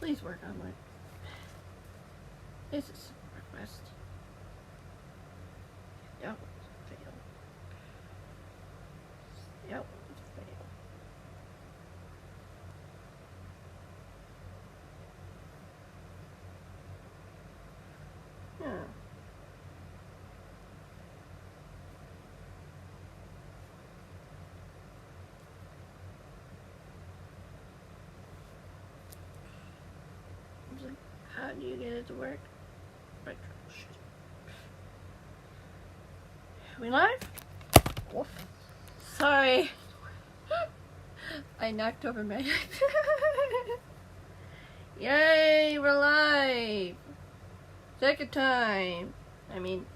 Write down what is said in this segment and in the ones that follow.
Please work on it. This is a request. That one's a fail. That one's a fail. Yeah. How do you get it to work? Right. Shit. We live? Oof. Sorry. I knocked over my Yay, we're live! Second time. I mean,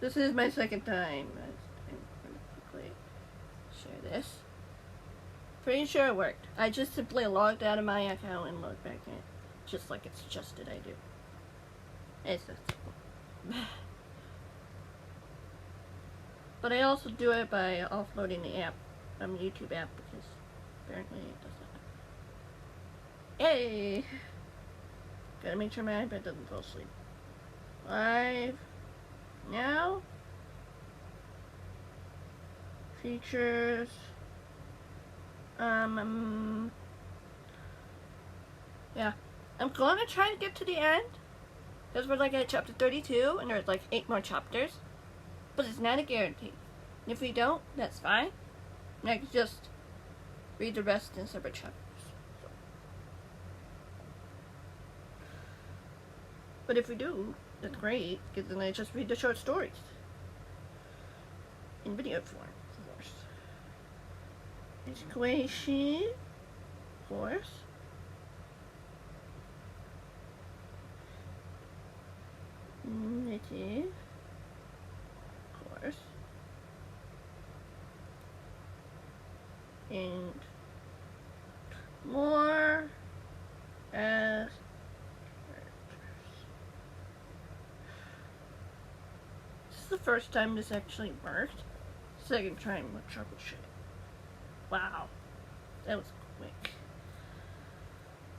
this is my second time. I'm gonna quickly share this. Pretty sure it worked. I just simply logged out of my account and logged back in. Just like it's suggested I do. It's that simple. But I also do it by offloading the app, YouTube app, because apparently it does that. Yay! Gotta make sure my iPad doesn't fall asleep. Live now. Features. Yeah. I'm gonna try to get to the end, because we're like at chapter 32, and there's like 8 more chapters, but it's not a guarantee. And if we don't, that's fine. And I can just read the rest in separate chapters. So. But if we do, that's great, because then I just read the short stories. In video form, of course. Equation, of course. Native, of course, and more as characters. This is the first time this actually worked. Second time with troubleshooting. Wow, that was quick.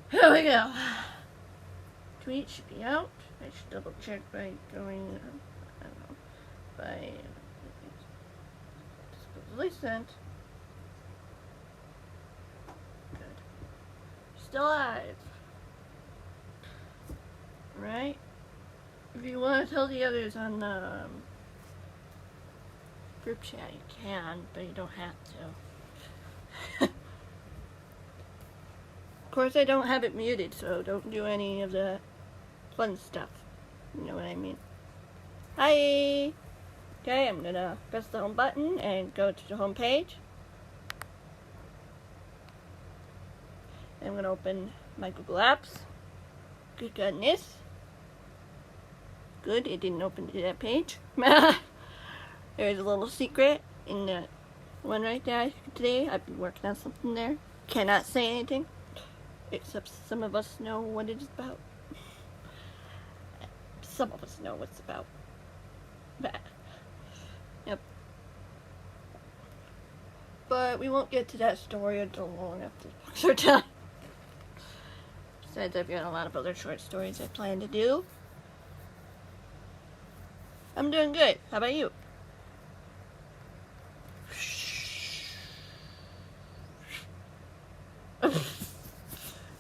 Here we go. Tweet should be out. I should double check by going, I don't know, by supposedly sent. Good. Still alive. Right? If you want to tell the others on group chat, you can, but you don't have to. Of course, I don't have it muted, so don't do any of the fun stuff. You know what I mean? Hi! Okay, I'm gonna press the home button and go to the home page. I'm gonna open my Google Apps. Click on this. Good, it didn't open to that page. There's a little secret in that one right there. Today, I've been working on something there. Cannot say anything, except some of us know what it is about. Some of us know what it's about. Yep. But we won't get to that story until long after the books are done. Besides, I've got a lot of other short stories I plan to do. I'm doing good. How about you?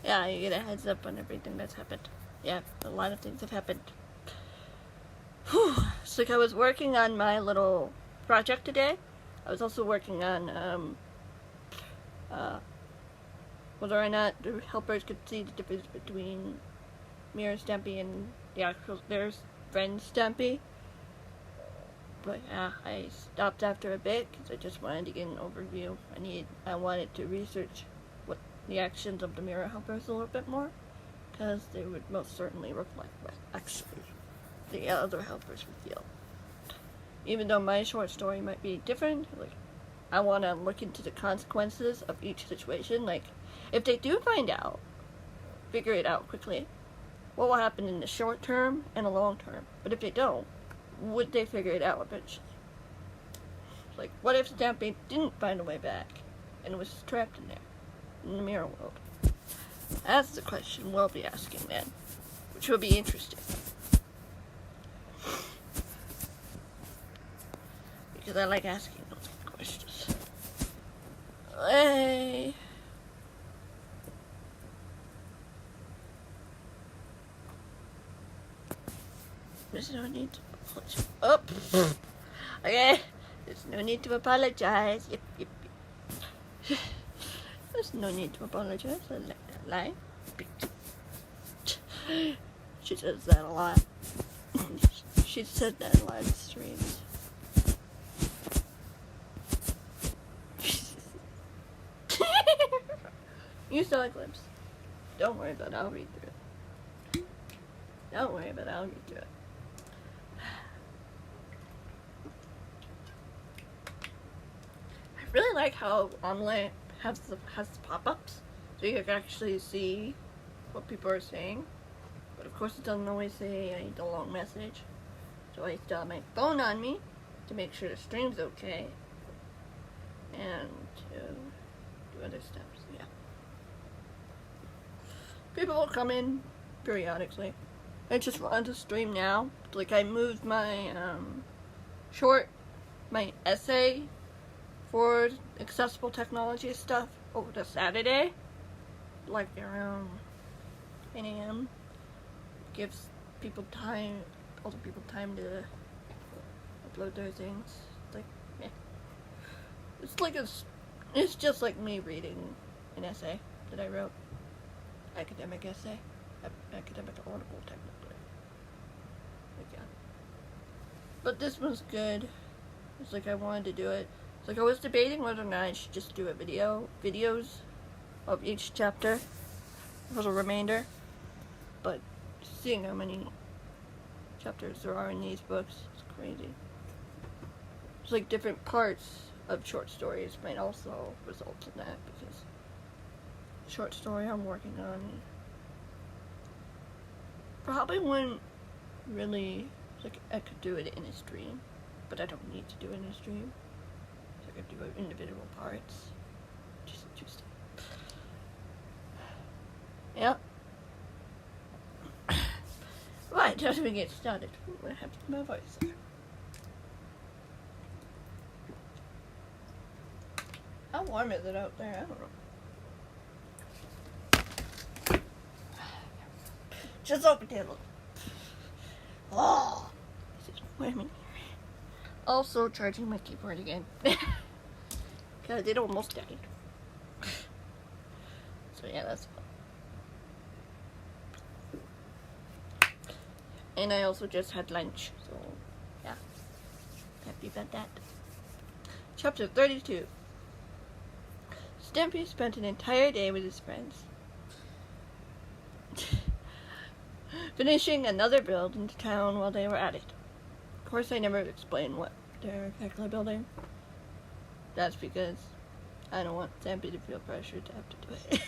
Yeah, you get a heads up on everything that's happened. Yeah, a lot of things have happened. Whew. It's like I was working on my little project today. I was also working on whether or not the helpers could see the difference between Mirror Stampy and the actual their friend Stampy. But yeah, I stopped after a bit because I just wanted to get an overview. I wanted to research what the actions of the mirror helpers a little bit more, because they would most certainly reflect what actually the other helpers would feel. Even though my short story might be different, like I want to look into the consequences of each situation. Like, if they do find out, figure it out quickly. What will happen in the short term and the long term? But if they don't, would they figure it out eventually? Like, what if Stampy didn't find a way back and was trapped in there, in the mirror world? That's the question we'll be asking then, which will be interesting. Because I like asking those questions. Hey. There's no need to apologize. Oh! Okay. There's no need to apologize. Yep. There's no need to apologize. I like that line. She says that a lot. She said that in live streams. You saw the clips. Don't worry about it. I'll read through it. Don't worry about it. I'll read through it. I really like how Omlet has the pop-ups, so you can actually see what people are saying. But of course, it doesn't always say the long message. So I still have my phone on me to make sure the stream's okay, and to do other steps. Yeah. People will come in periodically. I just run to stream now. Like, I moved my my essay for accessible technology stuff over to Saturday, like around 10 a.m. Gives people time, other people time to upload their things. Like, yeah. It's just like me reading an essay that I wrote. Academic essay. Academic article, technically. Like, yeah. But this one's good. It's like I wanted to do it. It's like I was debating whether or not I should just do a videos of each chapter for the remainder. But seeing how many chapters there are in these books, it's crazy. It's like different parts of short stories might also result in that, because the short story I'm working on probably wouldn't really, like, I could do it in a stream, but I don't need to do it in a stream. So I could do it individual parts. Just interesting. Yeah. Right, just to get started. What happened to my voice there? How warm is it out there? I don't know. Just open it a little. Oh, this is warm. Also charging my keyboard again. Because it almost died. So yeah, that's fun. And I also just had lunch, so yeah. Happy about that. Chapter 32. Stampy spent an entire day with his friends, finishing another build in town while they were at it. Of course, I never explained what they're exactly building. That's because I don't want Stampy to feel pressured to have to do it.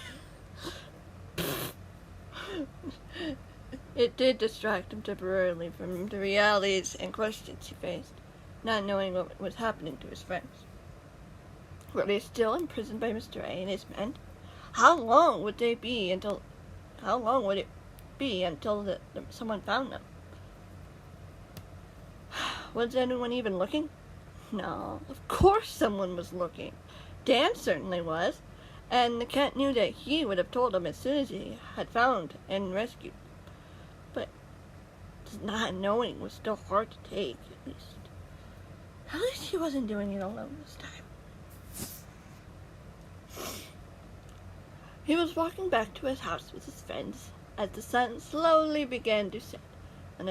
It did distract him temporarily from the realities and questions he faced, not knowing what was happening to his friends. Were they still imprisoned by Mr. A and his men? How long would it be until someone found them? Was anyone even looking? No, of course someone was looking. Dan certainly was, and the cat knew that he would have told him as soon as he had found and rescued. But not knowing was still hard to take, at least. At least he wasn't doing it alone this time. He was walking back to his house with his friends as the sun slowly began to set, and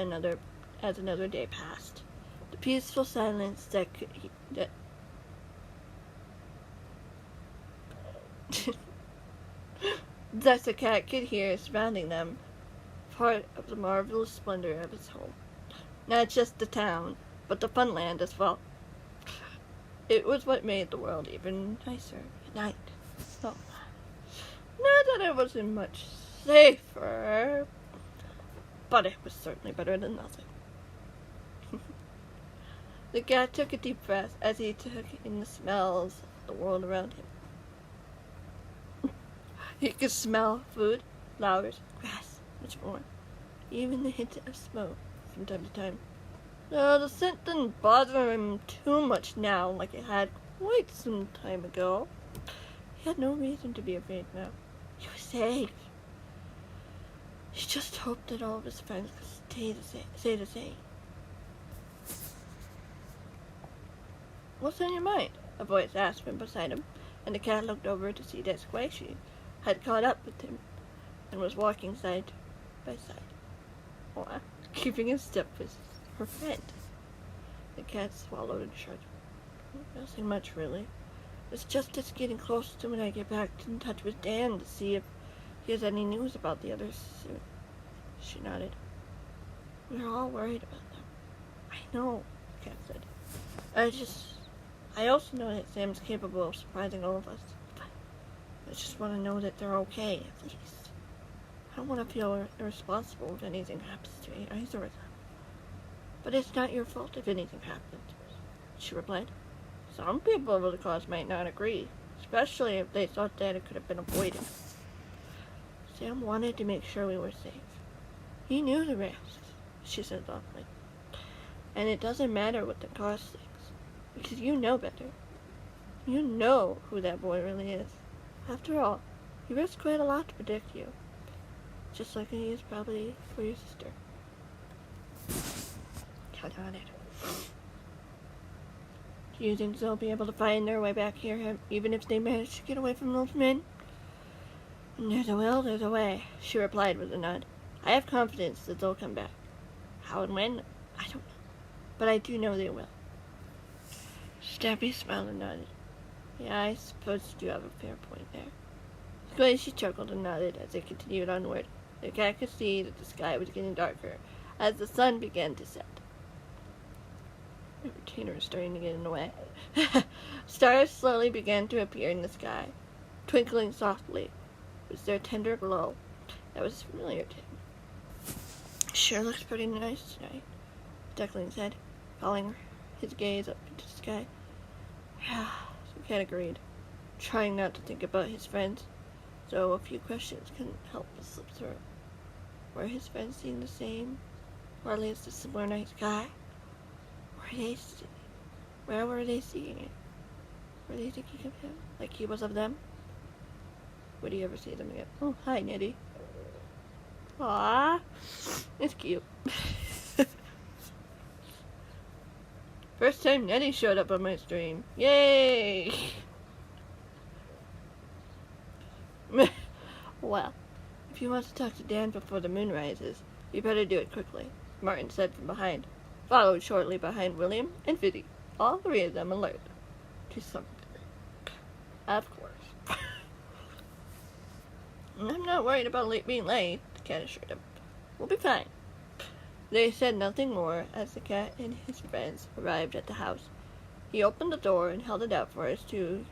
as another day passed. The peaceful silence that the cat could hear surrounding them, part of the marvelous splendor of his home. Not just the town, but the funland as well. It was what made the world even nicer at night. Oh. Not that it wasn't much safer, but it was certainly better than nothing. The cat took a deep breath as he took in the smells of the world around him. He could smell food, flowers, grass, much more. Even the hint of smoke from time to time. Though the scent didn't bother him too much now like it had quite some time ago. He had no reason to be afraid now. He was safe. He just hoped that all of his friends could stay the same. "What's on your mind?" a voice asked from beside him, and the cat looked over to see that Squishy had caught up with him and was walking side by side, keeping in step with her friend. The cat swallowed and shrugged. "Nothing much, really. It's just it's getting close to when I get back in touch with Dan to see if he has any news about the others soon." She nodded. "We're all worried about them." "I know," the cat said. I also know that Sam's capable of surprising all of us. But I just want to know that they're okay, at least. I don't want to feel irresponsible if anything happens to either of them. "But it's not your fault if anything happens," she replied. "Some people of the cause might not agree, especially if they thought that it could have been avoided. Sam wanted to make sure we were safe. He knew the risks," she said thoughtfully. "And it doesn't matter what the cause thinks, because you know better. You know who that boy really is. After all, he risked quite a lot to protect you, just like he is probably for your sister." Count on it. "Do you think they'll be able to find their way back here, even if they manage to get away from those men?" "There's a will, there's a way," she replied with a nod. "I have confidence that they'll come back. How and when, I don't know. But I do know they will." Stampy smiled and nodded. "Yeah, I suppose you do have a fair point there." Squishy chuckled and nodded as they continued onward. The cat could see that the sky was getting darker as the sun began to set. My retainer is starting to get in the way. Stars slowly began to appear in the sky, twinkling softly with their tender glow that was familiar to him. "Sure looks pretty nice tonight," Duckling said, following his gaze up into the sky. "Yeah," the cat agreed, trying not to think about his friends, so a few questions couldn't help but slip through. Were his friends seeing the same, or at least a similar night sky? Where were they seeing it? Were they thinking of him, like he was of them? Would he ever see them again? "Oh, hi, Nettie." "Aww, it's cute." First time Nettie showed up on my stream. Yay! "Well, if you want to talk to Dan before the moon rises, you better do it quickly," Martin said from behind, followed shortly behind William and Fiddy, all three of them alert to something. Of course. "I'm not worried about being late," the cat assured him. "We'll be fine." They said nothing more as the cat and his friends arrived at the house. He opened the door and held it out for us to...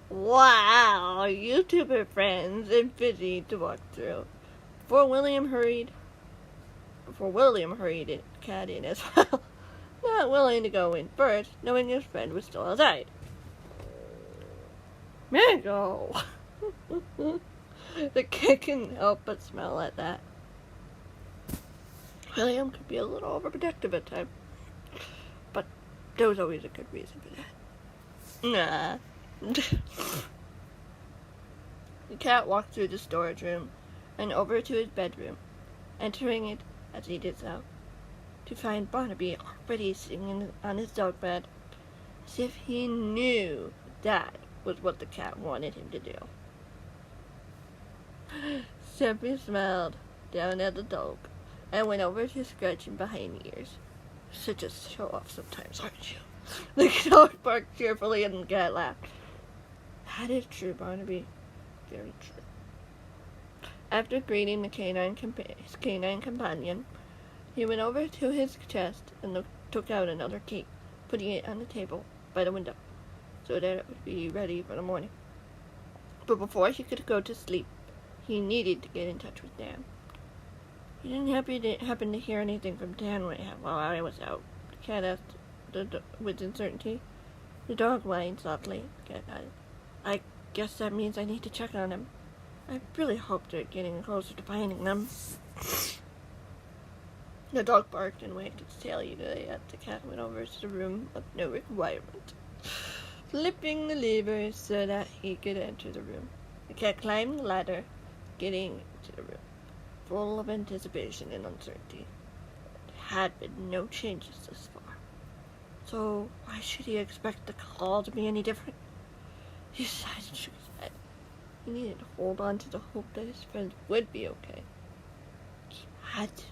Wow, YouTuber friends and Fizzy to walk through. Before William hurried the cat in as well, not willing to go in first, knowing his friend was still outside. Mango! The cat couldn't help but smile at that. William could be a little overprotective at times, but there was always a good reason for that. Nah. The cat walked through the storage room and over to his bedroom, entering it as he did so, to find Barnaby already sitting on his dog bed, as if he knew that was what the cat wanted him to do. Stampy smiled down at the dog and went over to scratch him behind the ears. Such a show-off sometimes, aren't you? The dog barked cheerfully and the cat laughed. That is true, Barnaby. Very true. After greeting his canine companion, he went over to his chest and took out another cake, putting it on the table by the window, so that it would be ready for the morning. But before he could go to sleep, he needed to get in touch with Dan. "You didn't happen to hear anything from Dan while I was out?" the cat asked with uncertainty. The dog whined softly. The cat nodded. "I guess that means I need to check on him. I really hope they're getting closer to finding them. The dog barked and wagged its tail eagerly as the cat went over to the room of no requirement, flipping the lever so that he could enter the room. The cat climbed the ladder, getting into the room, full of anticipation and uncertainty. There had been no changes thus far, so why should he expect the call to be any different? He sighed and shook his head. He needed to hold on to the hope that his friends would be okay. He had to.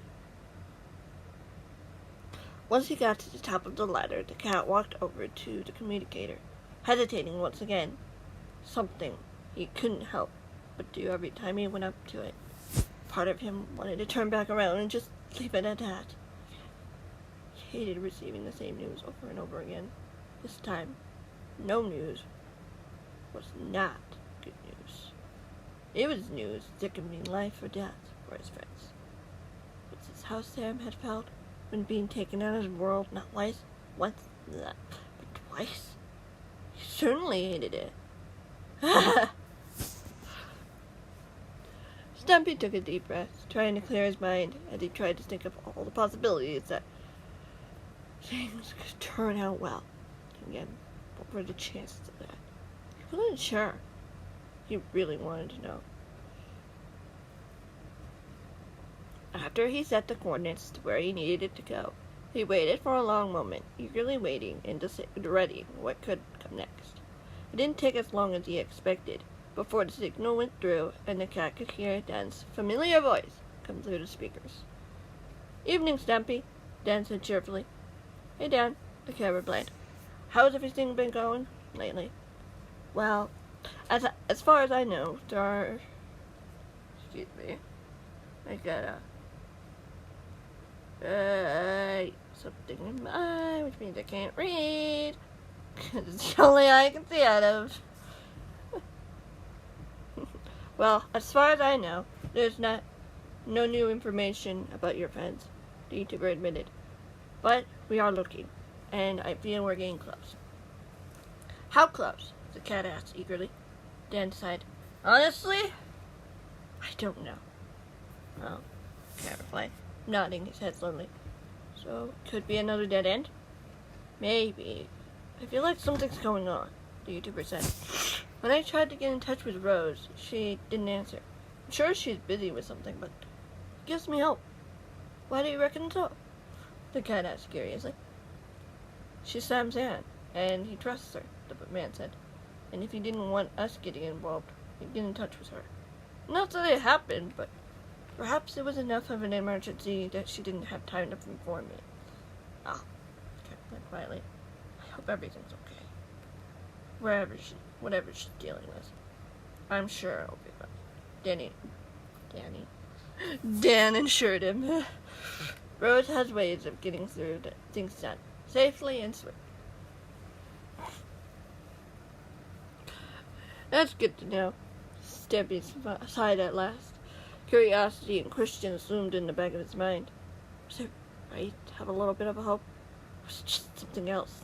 Once he got to the top of the ladder, the cat walked over to the communicator, hesitating once again. Something he couldn't help but do every time he went up to it. Part of him wanted to turn back around and just leave it at that. He hated receiving the same news over and over again. This time, no news was not good news. It was news that could mean life or death for his friends. Was this how Sam had felt when being taken out of his world not once, but twice? He certainly hated it. Stumpy took a deep breath, trying to clear his mind as he tried to think of all the possibilities that things could turn out well. Again, what were the chances of that? He wasn't sure. He really wanted to know. After he set the coordinates to where he needed it to go, he waited for a long moment, eagerly waiting and ready what could come next. It didn't take as long as he expected before the signal went through and the cat could hear Dan's familiar voice come through the speakers. "Evening, Stumpy," Dan said cheerfully. "Hey, Dan," the cat replied. "How's everything been going lately?" "Well, as far as I know, there are..." Excuse me. I got something in my eye, which means I can't read, because it's the only eye I can see out of. "Well, as far as I know, there's no new information about your friends," the YouTuber admitted. "But we are looking, and I feel we're getting close." "How close?" the cat asked eagerly. Dan sighed. "Honestly, I don't know." "Oh," the cat replied, nodding his head slowly. "So, could be another dead end?" "Maybe. I feel like something's going on," the YouTuber said. "When I tried to get in touch with Rose, she didn't answer. I'm sure she's busy with something, but it gives me hope." "Why do you reckon so?" the cat asked curiously. "She's Sam's aunt, and he trusts her," the man said. "And if he didn't want us getting involved, he'd get in touch with her. Not that it happened, but perhaps it was enough of an emergency that she didn't have time to inform me." "Ah," the cat replied quietly. "I hope everything's okay. Whatever she's dealing with. I'm sure it'll be fine." Dan assured him. Rose has ways of getting through things done, safely and swiftly. "That's good to know." Stumpy sighed at last. Curiosity and questions loomed in the back of his mind. Was it right to have a little bit of a hope? Or was it just something else?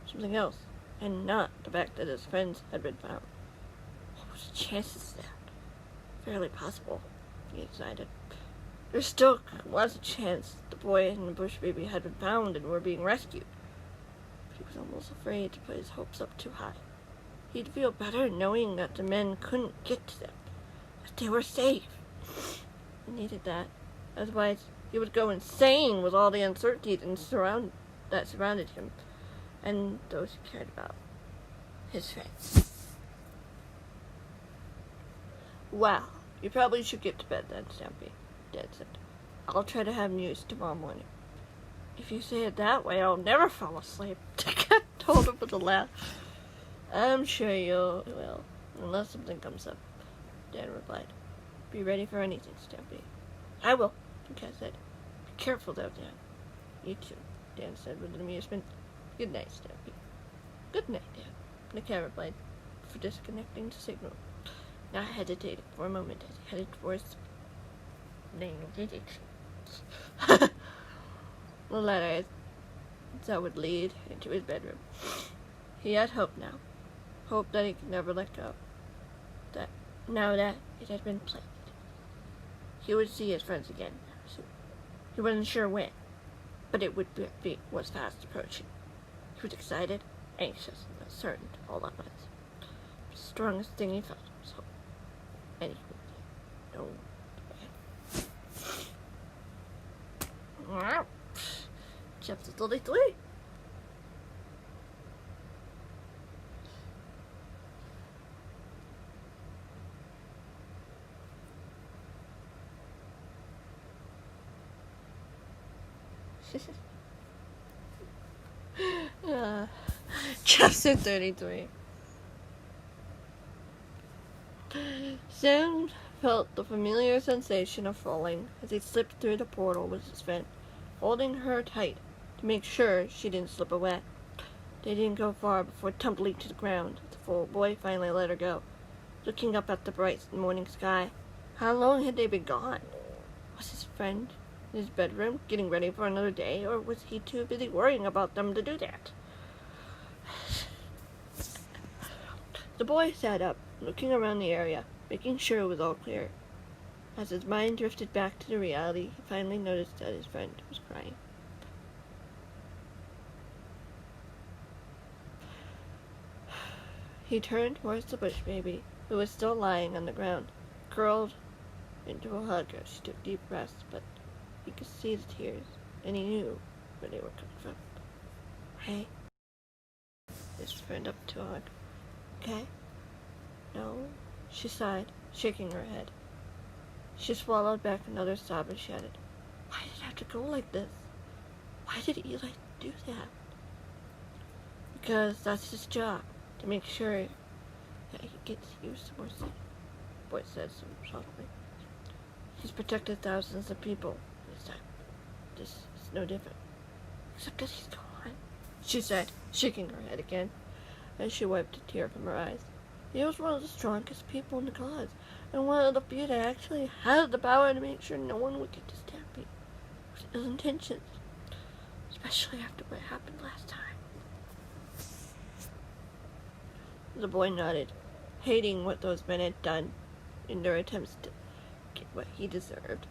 Something else, and not the fact that his friends had been found. What was the chances of that? Fairly possible, he decided. There still was a chance the boy and the bush baby had been found and were being rescued. But he was almost afraid to put his hopes up too high. He'd feel better knowing that the men couldn't get to them, that they were safe. He needed that. Otherwise, he would go insane with all the uncertainty that surrounded him and those he cared about, his friends. "Well, you probably should get to bed then, Stumpy," Dad said. "I'll try to have news tomorrow morning." "If you say it that way, I'll never fall asleep," the cat told him with a laugh. "I'm sure you will, unless something comes up," Dan replied. "Be ready for anything, Stumpy." "I will," the cat said. "Be careful, though, Dan." "You too," Dan said with amusement. "Good night, Stumpy." "Good night, Dan," the cat replied, for disconnecting the signal. Now hesitated for a moment as he headed towards the ladder that would lead into his bedroom. He had hope now. Hope that he could never let go. That now that it had been planted, he would see his friends again soon. He wasn't sure when, but it was fast approaching. He was excited, anxious, and uncertain all at once. The strongest thing he felt was hope. And he would no. Chapter 33. Chapter 33. Sam felt the familiar sensation of falling as he slipped through the portal with his friend, holding her tight to make sure she didn't slip away. They didn't go far before tumbling to the ground as the boy finally let her go, looking up at the bright morning sky. How long had they been gone? Was his friend in his bedroom getting ready for another day, or was he too busy worrying about them to do that? The boy sat up, looking around the area, making sure it was all clear. As his mind drifted back to the reality, he finally noticed that his friend was crying. He turned towards the bush baby, who was still lying on the ground, curled into a hug as she took deep breaths, but he could see the tears, and he knew where they were coming from. Hey, his friend up to a hug. Okay? No, she sighed, shaking her head. She swallowed back another sob and she added, why did it have to go like this? Why did Eli do that? Because that's his job, to make sure that he gets you somewhere safe, the boy said softly. He's protected thousands of people this time. This is no different. Except that he's gone, she said, shaking her head again, as she wiped a tear from her eyes. He was one of the strongest people in the cause, and one of the few that actually had the power to make sure no one would get to Stampede with ill intentions, especially after what happened last time. The boy nodded, hating what those men had done in their attempts to get what he deserved.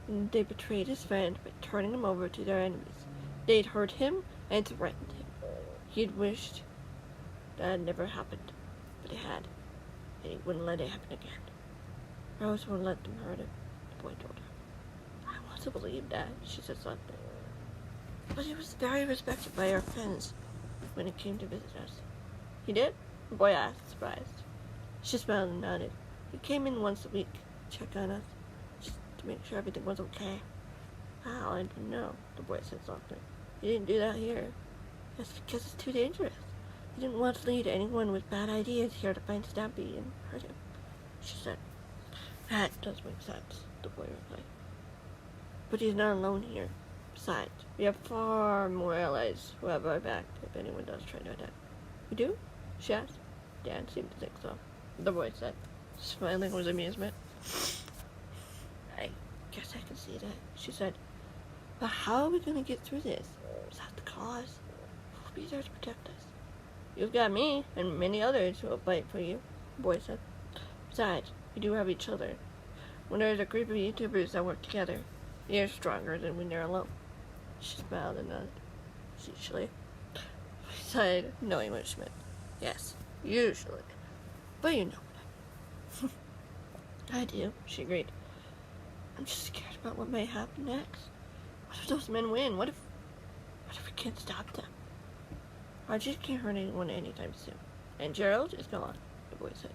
And they betrayed his friend by turning him over to their enemies. They'd hurt him and threatened him. He'd wished that had never happened, but it had, and he wouldn't let it happen again. Rose wouldn't let them hurt him, the boy told her. I want to believe that, she said softly. But he was very respected by our friends when he came to visit us. He did? The boy asked, surprised. She smiled and nodded. He came in once a week to check on us, just to make sure everything was okay. How? I didn't know, the boy said softly. He didn't do that here. That's because it's too dangerous. He didn't want to lead anyone with bad ideas here to find Stampy and hurt him, she said. That does make sense, the boy replied. But he's not alone here. Besides, we have far more allies who have our back if anyone does try to attack. We do? She asked. Dan seemed to think so, the boy said, smiling with amusement. I guess I can see that, she said. But how are we going to get through this? Without the cause? Who will be there to protect us? You've got me, and many others who will fight for you, the boy said. Besides, we do have each other. When there's a group of YouTubers that work together, they are stronger than when they're alone. She smiled and nodded, usually. He sighed, knowing what she meant. Yes, usually. But you know what I do, she agreed. I'm just scared about what may happen next. What if those men win? What if we can't stop them? Archie can't hurt anyone anytime soon. And Gerald is gone, the boy said.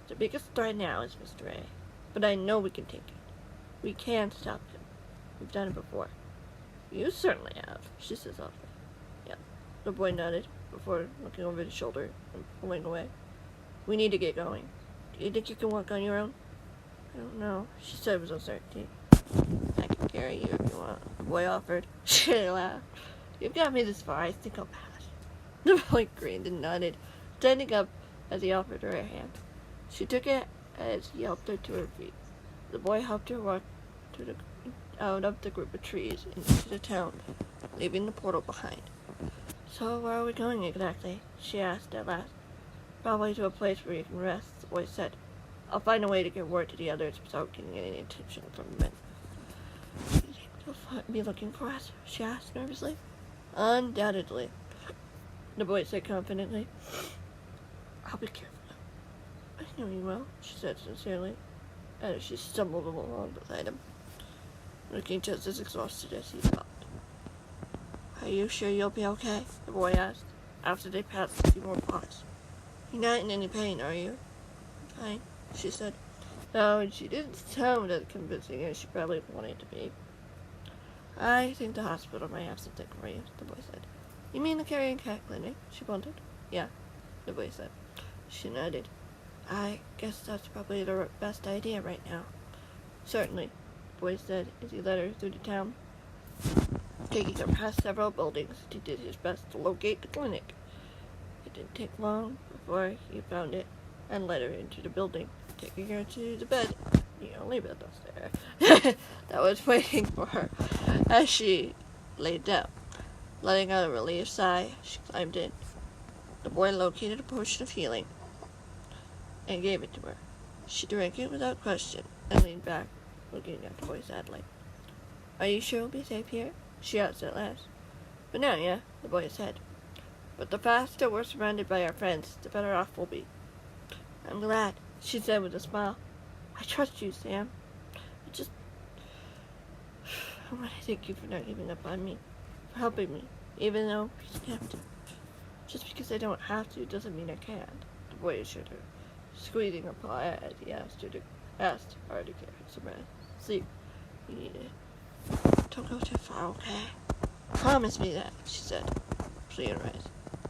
The biggest threat now is Mr. A. But I know we can take it. We can stop him. We've done it before. You certainly have, she said softly. Yeah, the boy nodded before looking over his shoulder and pulling away. We need to get going. Do you think you can walk on your own? I don't know, she said with uncertainty. I can carry you if you want, the boy offered. She laughed. You've got me this far, I think I'll pass. The boy grinned and nodded, standing up as he offered her a hand. She took it as he helped her to her feet. The boy helped her walk out of the group of trees into the town, leaving the portal behind. So where are we going exactly? She asked at last. Probably to a place where you can rest, the boy said. I'll find a way to get word to the others without getting any attention from the men. Do you think they'll be looking for us? She asked nervously. Undoubtedly, the boy said confidently. I'll be careful. I know you will, she said sincerely, as she stumbled along beside him, looking just as exhausted as he thought. Are you sure you'll be okay? The boy asked, after they passed a few more blocks. You're not in any pain, are you? Fine, she said. No, and she didn't sound as convincing as she probably wanted to be. I think the hospital might have something for you, the boy said. You mean the carrying cat clinic? She wondered. Yeah, the boy said. She nodded. I guess that's probably the best idea right now. Certainly, the boy said as he led her through the town. Taking her past several buildings, he did his best to locate the clinic. It didn't take long before he found it and led her into the building, taking her to the bed, the only bed upstairs, that was waiting for her. As she laid down, letting out a relieved sigh, she climbed in. The boy located a potion of healing and gave it to her. She drank it without question and leaned back, looking at the boy sadly. Are you sure we'll be safe here? She asked at last. But now, yeah, the boy said. But the faster we're surrounded by our friends, the better off we'll be. I'm glad, she said with a smile. I trust you, Sam. I want to thank you for not giving up on me, for helping me, even though you have to. Just because I don't have to doesn't mean I can't, the boy assured her, squeezing her paw as he asked her to get some rest. Sleep. You need it. Don't go too far, okay? Promise me that, she said. Please rise.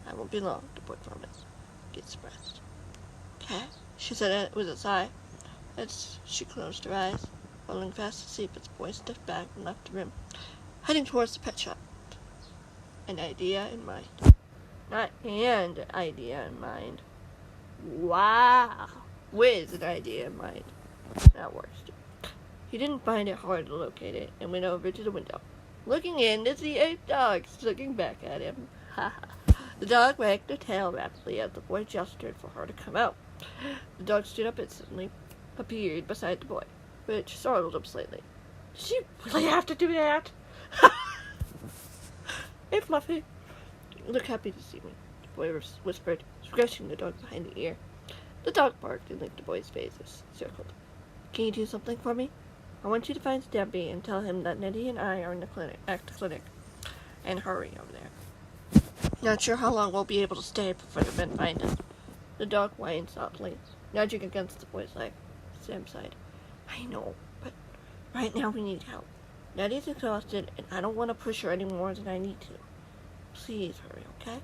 I won't be long, the boy promised. Get some rest. Okay, she said it with a sigh, as she closed her eyes, falling fast asleep as the boy stepped back and left the room, heading towards the pet shop. An idea in mind. Not an idea in mind. Wow. With an idea in mind. That works. He didn't find it hard to locate it and went over to the window, looking in to see 8 dogs looking back at him. The dog wagged her tail rapidly as the boy gestured for her to come out. The dog stood up instantly, appeared beside the boy, which startled him slightly. Did you really have to do that? Hey, Fluffy. You look happy to see me, the boy whispered, scratching the dog behind the ear. The dog barked and licked the boy's face as he circled. Can you do something for me? I want you to find Stampy and tell him that Nettie and I are in the clinic, and hurry over there. Not sure how long we'll be able to stay before the men find us. The dog whined softly, nudging against the boy's leg. Sam sighed. I know, but right now we need help. Nettie's exhausted, and I don't want to push her any more than I need to. Please hurry, okay?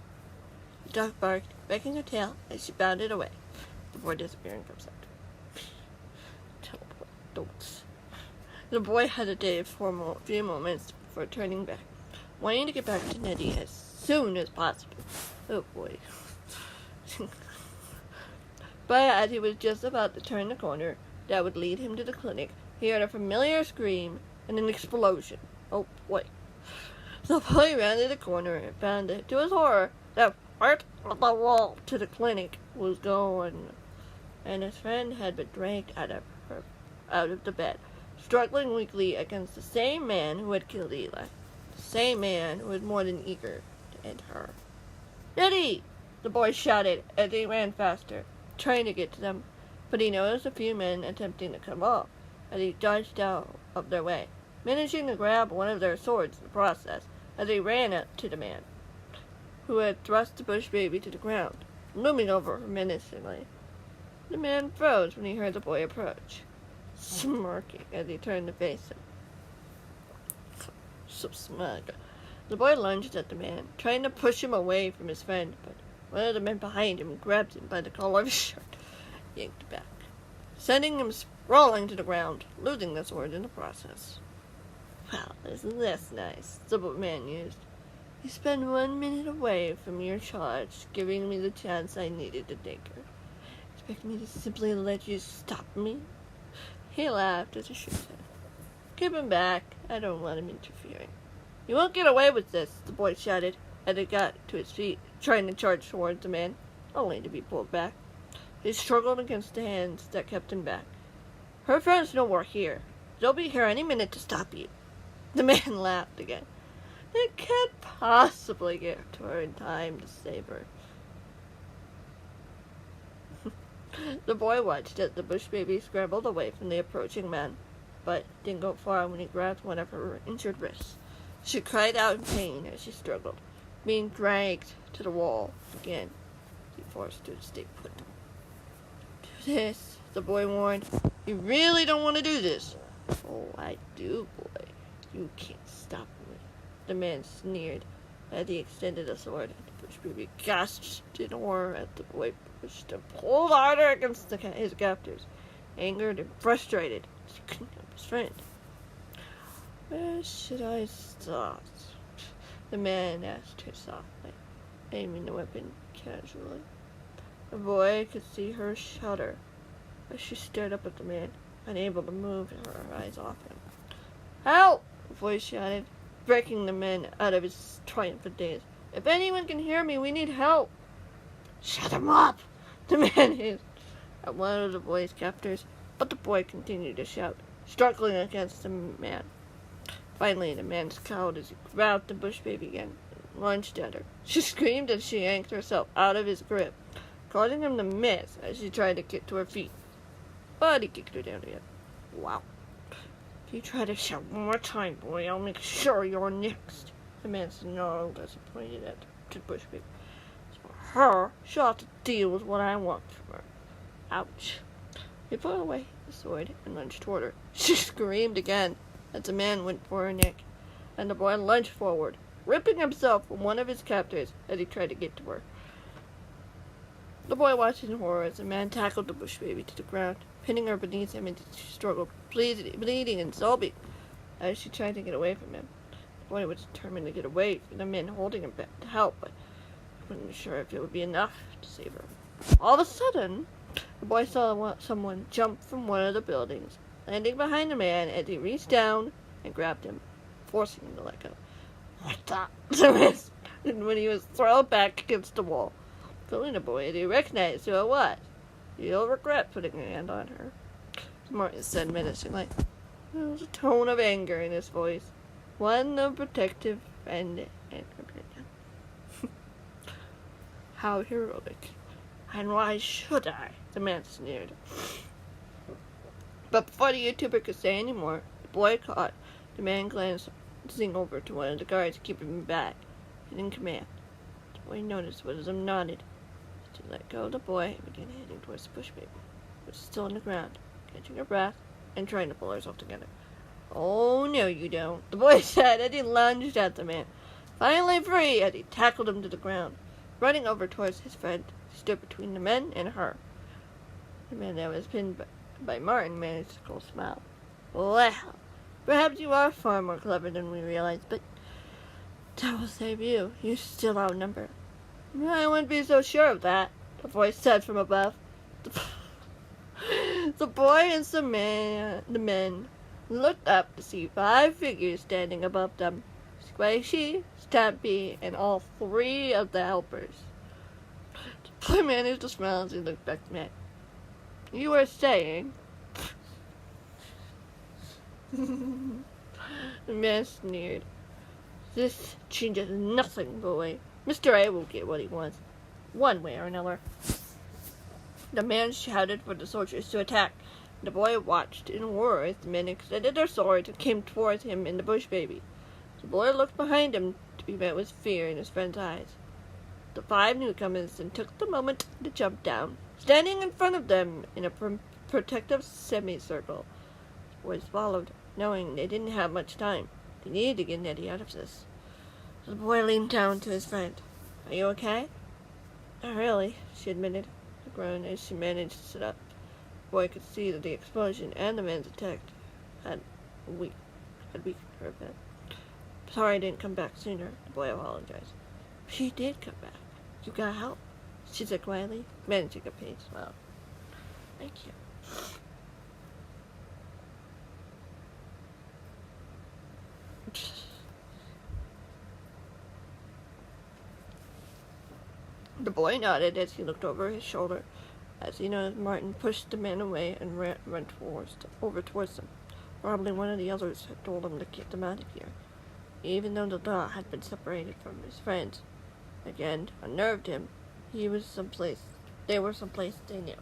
The dog barked, wagging her tail as she bounded away, before disappearing from sight. Teleport, don't. The boy hesitated for a few moments before turning back, wanting to get back to Nettie as soon as possible. Oh boy. But as he was just about to turn the corner that would lead him to the clinic, he heard a familiar scream and an explosion. Oh boy. The boy rounded the corner and found, to his horror, that part of the wall to the clinic was gone, and his friend had been dragged out of the bed, struggling weakly against the same man who had killed Eli, the same man who was more than eager to end her. Nettie! The boy shouted as he ran faster, trying to get to them, but he noticed a few men attempting to come up as he dodged out of their way, managing to grab one of their swords in the process as he ran up to the man, who had thrust the bush baby to the ground, looming over her menacingly. The man froze when he heard the boy approach, smirking as he turned to face him. So smug. The boy lunged at the man, trying to push him away from his friend, but one of the men behind him grabbed him by the collar of his shirt, yanked back, sending him sprawling to the ground, losing the sword in the process. Well, isn't this nice? The man mused. You spend 1 minute away from your charge, giving me the chance I needed to take her. Expect me to simply let you stop me? He laughed as he shook his head. Keep him back. I don't want him interfering. You won't get away with this, the boy shouted, Eddie got to his feet, trying to charge towards the man, only to be pulled back. He struggled against the hands that kept him back. Her friend's nowhere here. They'll be here any minute to stop you. The man laughed again. It can't possibly get to her in time to save her. The boy watched as the bush baby scrambled away from the approaching man, but didn't go far when he grabbed one of her injured wrists. She cried out in pain as she struggled, being dragged to the wall again. He forced her to stay put. Do this, the boy warned. You really don't want to do this. Oh, I do, boy. You can't stop me. The man sneered as he extended a sword. The bush baby gasped in horror as the boy pushed and pulled harder against his captors. Angered and frustrated, he couldn't help his friend. Where should I start? The man asked her softly, aiming the weapon casually. The boy could see her shudder as she stared up at the man, unable to move her eyes off him. Help! The voice shouted, breaking the man out of his triumphant daze. If anyone can hear me, we need help. Shut him up! The man hissed at one of the boy's captors, but the boy continued to shout, struggling against the man. Finally, the man scowled as he grabbed the bush baby again and lunged at her. She screamed as she yanked herself out of his grip, causing him to miss as she tried to get to her feet. But he kicked her down again. Wow. If you try to shout one more time, boy, I'll make sure you're next. The man snarled as he pointed at the bush baby. For her, she'll have to deal with what I want from her. Ouch. He put away the sword and lunged toward her. She screamed again as the man went for her neck, and the boy lunged forward, ripping himself from one of his captors as he tried to get to her. The boy watched in horror as the man tackled the bush baby to the ground, pinning her beneath him, and she struggled, bleeding and sobbing as she tried to get away from him. The boy was determined to get away from the men holding him back to help, but he wasn't sure if it would be enough to save her. All of a sudden, the boy saw someone jump from one of the buildings, landing behind the man as he reached down and grabbed him, forcing him to let go. What the? And when he was thrown back against the wall, pulling the boy, he recognized who it was. You'll regret putting a hand on her, Martin said menacingly. There was a tone of anger in his voice, one of protective and companion. How heroic. And why should I? The man sneered. But before the YouTuber could say any more, the boy caught the man glancing over to one of the guards, keeping him back and in command. The boy noticed what him nodded. To let go of the boy and began heading towards the bush baby, which was still on the ground, catching her breath and trying to pull herself together. Oh, no, you don't, the boy said as he lunged at the man. Finally free, as he tackled him to the ground. Running over towards his friend, he stood between the men and her. The man that was pinned by Martin managed to cool smile. Well, perhaps you are far more clever than we realized, but that will save you. You're still outnumbered. I wouldn't be so sure of that, the voice said from above. The boy and the men looked up to see 5 figures standing above them. Squishy, Stampy, and all 3 of the helpers. The boy managed to smile as he looked back at me. You were saying? The man sneered. This changes nothing, boy. Mr. A will get what he wants, one way or another. The man shouted for the soldiers to attack. The boy watched in horror as the men extended their swords and came towards him and the bush baby. The boy looked behind him to be met with fear in his friend's eyes. The 5 newcomers then took the moment to jump down, standing in front of them in a protective semicircle. The boys followed, knowing they didn't have much time. They needed to get Nettie out of this. The boy leaned down to his friend. Are you okay? Not really, she admitted, a groan as she managed to sit up. The boy could see that the explosion and the man's attack had weakened her a bit. Sorry I didn't come back sooner, the boy apologized. She did come back. You got help, she said quietly, managing a pained smile. Thank you. The boy nodded as he looked over his shoulder. As he noticed, Martin pushed the man away and ran over towards them. Probably one of the others had told him to get them out of here, even though the dog had been separated from his friends. Again, unnerved him. They were someplace they knew,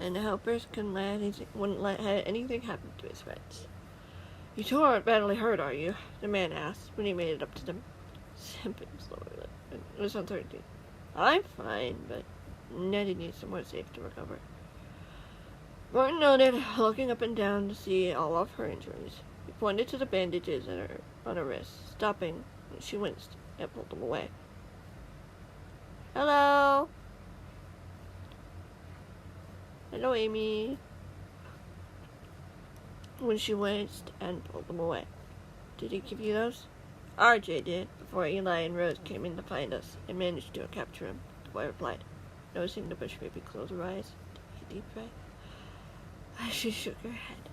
and the helpers wouldn't let anything happen to his friends. "You two aren't badly hurt, are you?" the man asked when he made it up to them. Simply slowly, it was uncertainty. "I'm fine, but Nettie needs somewhere safe to recover." Martin nodded, looking up and down to see all of her injuries. He pointed to the bandages on her wrists, stopping, and she winced and pulled them away. "Hello." "Hello, Amy." When she winced and pulled them away. "Did he give you those?" "RJ did, before Eli and Rose came in to find us and managed to capture him," the boy replied, noticing the bush baby close her eyes. Take a deep breath. She shook her head.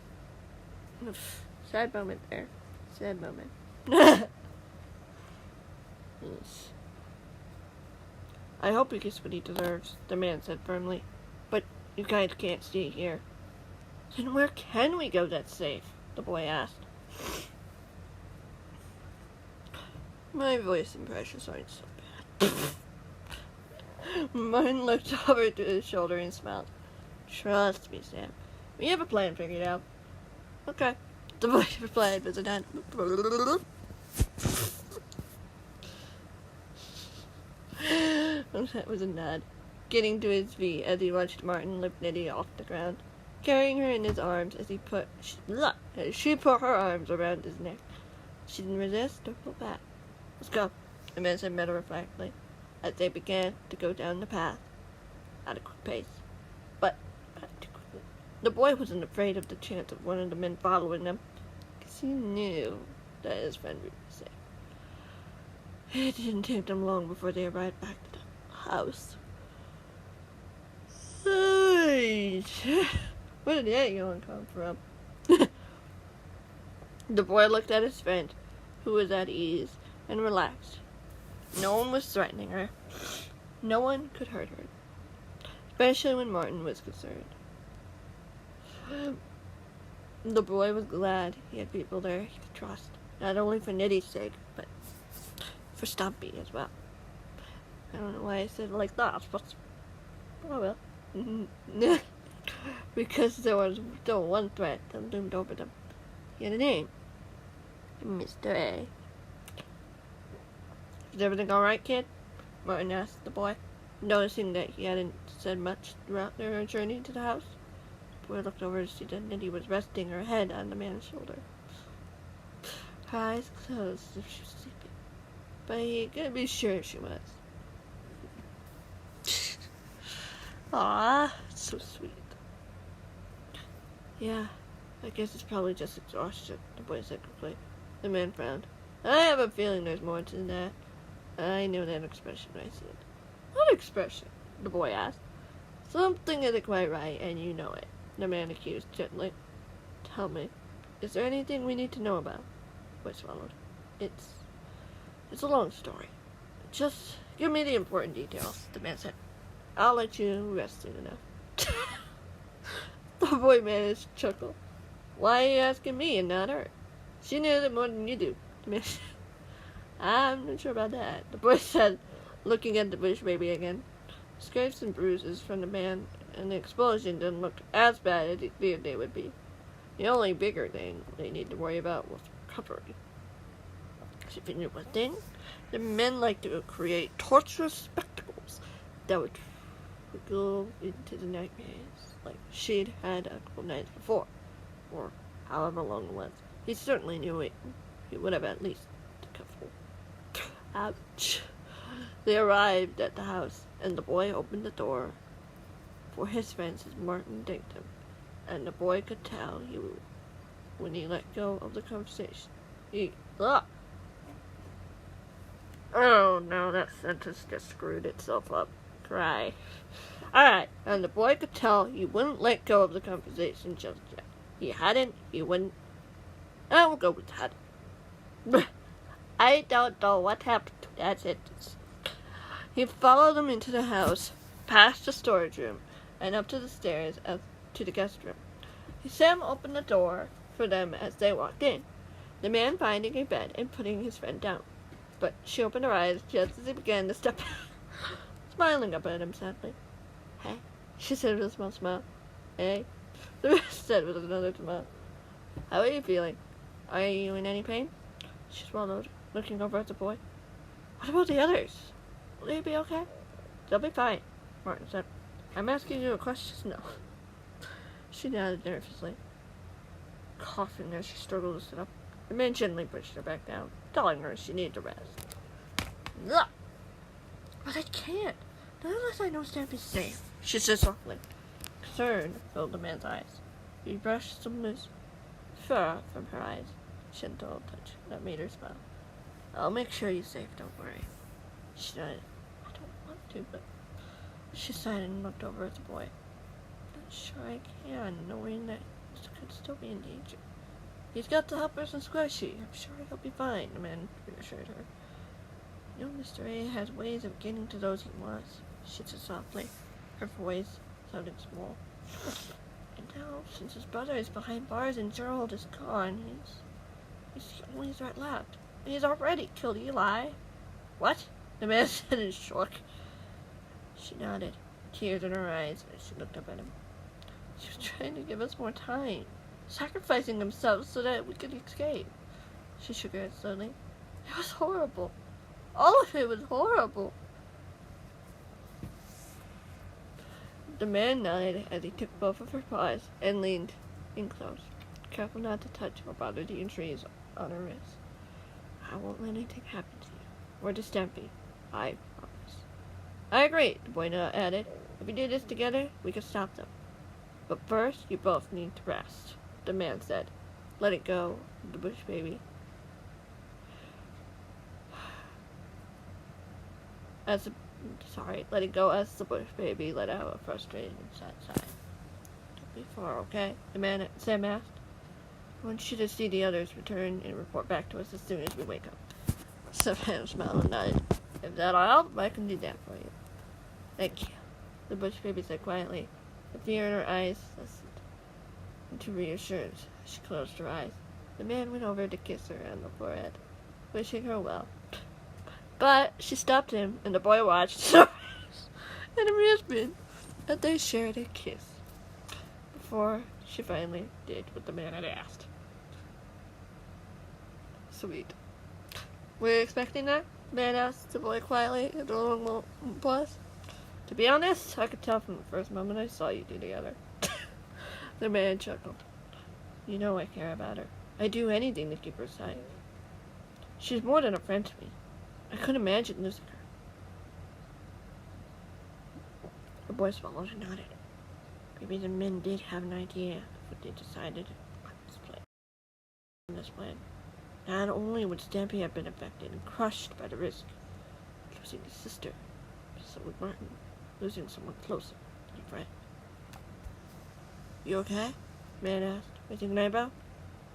Oof. Sad moment there. Sad moment. Yes. "I hope he gets what he deserves," the man said firmly. "But you guys can't stay here." "Then where can we go that's safe?" the boy asked. My voice and precious aren't so bad. Martin looked over to his shoulder and smiled. "Trust me, Sam. We have a plan figured out." "Okay," the boy replied with a nod. That was a nod. Getting to his feet as he watched Martin lift Nettie off the ground, carrying her in his arms as she put her arms around his neck. She didn't resist or pull back. "Let's go," the man said matter-of-factly, as they began to go down the path at a quick pace. But the boy wasn't afraid of the chance of one of the men following them, because he knew that his friend would be safe. It didn't take them long before they arrived back to the house. Where did that yawn come from? The boy looked at his friend, who was at ease and relaxed. No one was threatening her. No one could hurt her, especially when Martin was concerned. The boy was glad he had people there he could trust, not only for Nettie's sake, but for Stumpy as well. I don't know why I said it like that, but oh well. Because there was still one threat that loomed over them. He had a name. Mr. A. "Is everything alright, kid?" Martin asked the boy, noticing that he hadn't said much throughout their journey to the house. The boy looked over to see that Nettie was resting her head on the man's shoulder. Her eyes closed as if she was sleeping, but he could be sure she was. "Aw, so sweet." "Yeah, I guess it's probably just exhaustion," the boy said quickly. The man frowned. "I have a feeling there's more to that. I know that expression when I see it." "What expression?" the boy asked. "Something isn't quite right, and you know it," the man accused gently. "Tell me, is there anything we need to know about?" The boy swallowed. It's a long story. Just give me the important details," the man said. "I'll let you rest soon enough." The boy managed to chuckle. "Why are you asking me and not her? She knows it more than you do," the man said. "I'm not sure about that," the boy said, looking at the bush baby again. Scrapes and bruises from the man and the explosion didn't look as bad as he feared they would be. The only bigger thing they need to worry about was recovery. If you knew one thing, the men like to create torturous spectacles that would go into the nightmares like she'd had a couple nights before, or however long it was. He certainly knew it. He would have at least a couple. Ouch. They arrived at the house, and the boy opened the door for his friends as Martin thanked him, and the boy could tell when he let go of the conversation. Oh no, that sentence just screwed itself up. Cry. Alright, and the boy could tell he wouldn't let go of the conversation just yet. He wouldn't. I will go with that. I don't know what happened to that sentence. He followed them into the house, past the storage room, and up to the stairs to the guest room. Sam opened the door for them as they walked in, the man finding a bed and putting his friend down. But she opened her eyes just as he began to step back, smiling up at him sadly. "Hey," she said with a small smile. "Hey," the man said with another smile. "How are you feeling? Are you in any pain?" She swallowed, looking over at the boy. "What about the others? Will they be okay?" "They'll be fine," Martin said. "I'm asking you a question now." She nodded nervously, coughing as she struggled to sit up. The man gently pushed her back down, telling her she needed to rest. "Ugh. But I can't, not unless I know Stampy's safe," she said softly. Concern filled the man's eyes. He brushed some loose fur from her eyes, gentle touch that made her smile. "I'll make sure you're safe, don't worry." She nodded. "I don't want to, but..." She sighed and looked over at the boy. "Not sure I can, knowing that he could still be in danger." "He's got the helpers and Squishy. I'm sure he'll be fine," the man reassured her. "You know, Mr. A has ways of getting to those he wants," she said softly, her voice sounding small. "And now, since his brother is behind bars and Gerald is gone, he's the only threat left. And he's already killed Eli." "What?" the man said in shock. She nodded, tears in her eyes as she looked up at him. "He was trying to give us more time, sacrificing himself so that we could escape." She shook her head slowly. "It was horrible. All of it was horrible." The man nodded as he took both of her paws and leaned in close, careful not to touch or bother the injuries on her wrists. "I won't let anything happen to you, or to Stampy. I promise." "I agree," the boy added. "If we do this together, we can stop them. But first, you both need to rest," the man said, letting go of the bush baby. Letting go as the bush baby let out a frustrated and sad sigh. "Don't be far, okay?" Sam asked. "I want you to see the others return and report back to us as soon as we wake up." Sam smiled and nodded. "If that'll help, I can do that for you." "Thank you," the bush baby said quietly, the fear in her eyes lessened into reassurance. She closed her eyes. The man went over to kiss her on the forehead, wishing her well. But she stopped him, and the boy watched in amusement as they shared a kiss before she finally did what the man had asked. "Sweet. Were you expecting that?" the man asked the boy quietly after a long pause. "To be honest, I could tell from the first moment I saw you two together." The man chuckled. "You know I care about her. I'd do anything to keep her safe. She's more than a friend to me. I couldn't imagine losing her." The boy swallowed and nodded. Maybe the men did have an idea of what they decided on this plan. Not only would Stampy have been affected and crushed by the risk of losing his sister, but so would Martin, losing someone closer than a friend. "You okay?" the man asked, raising an eyebrow.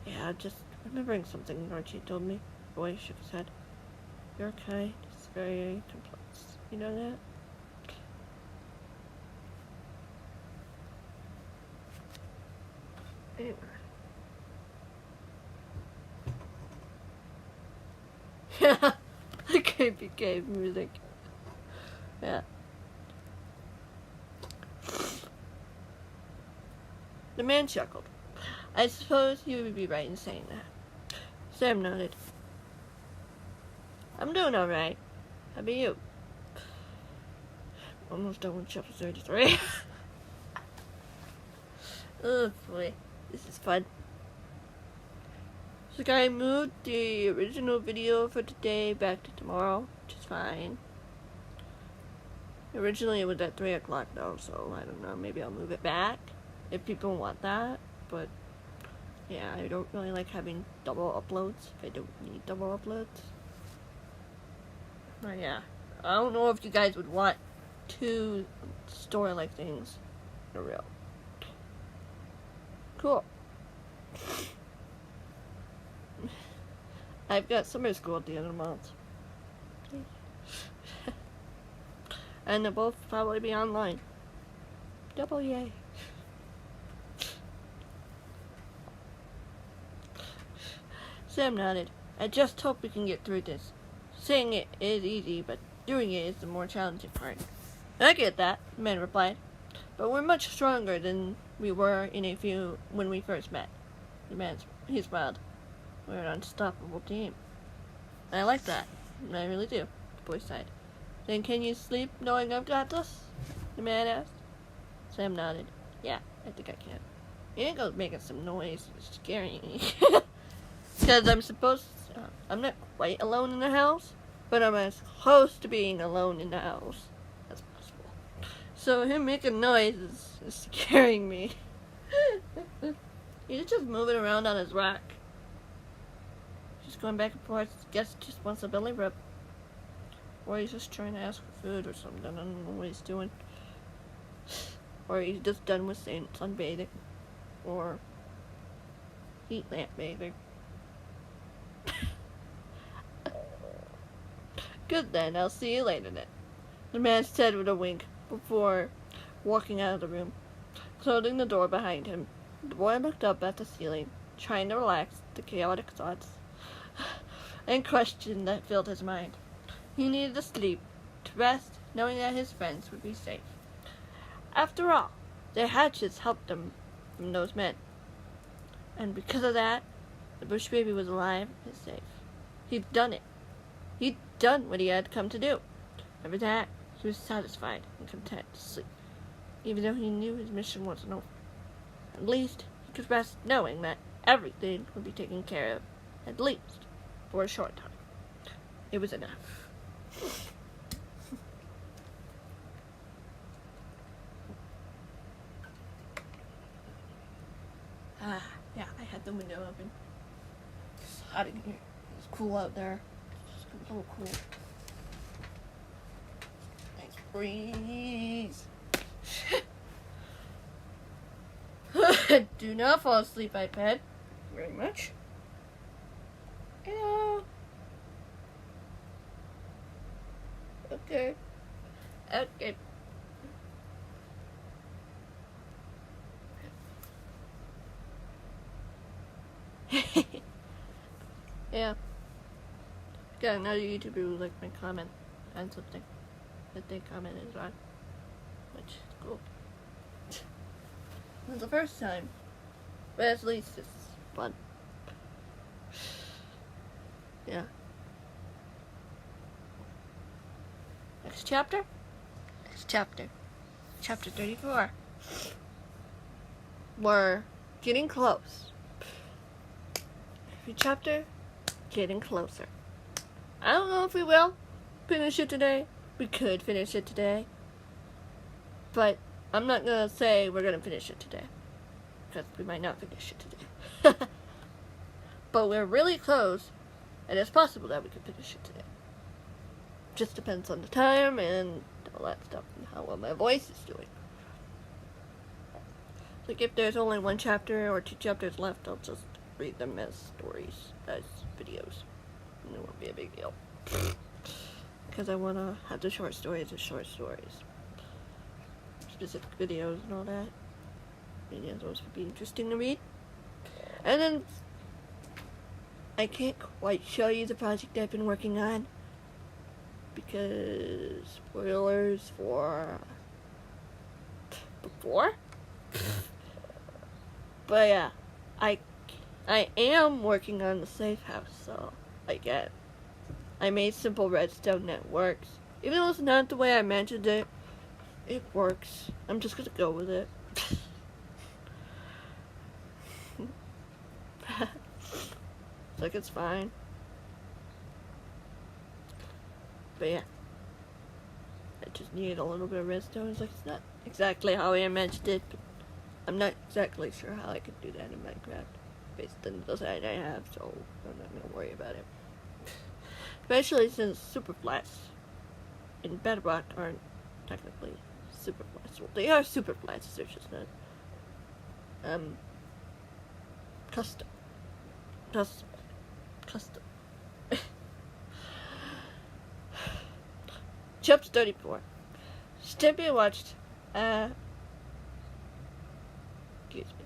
"Yeah, just remembering something Archie told me." The boy shook his head. "Your kind is very complex. You know that?" Anyway. Yeah, the creepy cave music. Yeah. The man chuckled. "I suppose you would be right in saying that." Sam nodded. "I'm doing alright. How about you?" Almost done with chapter 33. Oh boy, this is fun. So I moved the original video for today back to tomorrow, which is fine. Originally it was at 3 o'clock though, so I don't know, maybe I'll move it back if people want that. But yeah, I don't really like having double uploads if I don't need double uploads. But yeah, I don't know if you guys would want two story-like things in a row. Cool. I've got summer school at the end of the month. And they'll both probably be online. Double yay. Sam nodded. I just hope we can get through this. Saying it is easy, but doing it is the more challenging part. I get that, the man replied. But we're much stronger than we were when we first met. He smiled. We're an unstoppable team. I like that. I really do, the boy sighed. Then can you sleep knowing I've got this? The man asked. Sam nodded. Yeah, I think I can. Angel's making some noise. It's scaring me. Because I'm not quite alone in the house, but I'm as close to being alone in the house as possible. So him making noise is scaring me. He's just moving around on his rock. Just going back and forth. Guess just wants a belly rub. Or he's just trying to ask for food or something. I don't know what he's doing. Or he's just done with sunbathing. Or heat lamp bathing. Good then, I'll see you later then. The man said with a wink before walking out of the room, closing the door behind him. The boy looked up at the ceiling, trying to relax the chaotic thoughts and questions that filled his mind. He needed to sleep, to rest, knowing that his friends would be safe. After all, their hatchets helped them from those men. And because of that, the bush baby was alive and safe. He'd done it. He'd done what he had come to do. After that, he was satisfied and content to sleep, even though he knew his mission wasn't over. At least he could rest knowing that everything would be taken care of, at least for a short time. It was enough. Yeah, I had the window open. It's hot in here. It's cool out there. It's a little cool. Nice breeze. Do not fall asleep, iPad. Very much. Yeah. Okay. Okay. Yeah. Got another YouTuber who liked my comment on something that they commented on, which is cool. It was the first time, but at least it's fun. Yeah. Next chapter? Next chapter. Chapter 34. We're getting close. Every chapter, getting closer. I don't know if we will finish it today. We could finish it today. But I'm not going to say we're going to finish it today. Because we might not finish it today. But we're really close. And it's possible that we could finish it today. Just depends on the time and all that stuff. And how well my voice is doing. Like if there's only one chapter or two chapters left, I'll just read them as stories, as videos. And it won't be a big deal. Because I want to have the short stories as short stories. Specific videos and all that. And yeah, those would be interesting to read. And then I can't quite show you the project I've been working on. Because spoilers for before. But yeah, I am working on the safe house, so I made simple redstone that works. Even though it's not the way I imagined it, it works. I'm just gonna go with it. It's like it's fine. But yeah. I just need a little bit of redstone. It's like it's not exactly how I imagined it, but I'm not exactly sure how I could do that in Minecraft. Based on the design I have, so I'm not gonna worry about it. Especially since super flats in Bedrock aren't technically super flats. Well, they are super flats, they're just not custom. Chapter 34. Stimpy watched, excuse me.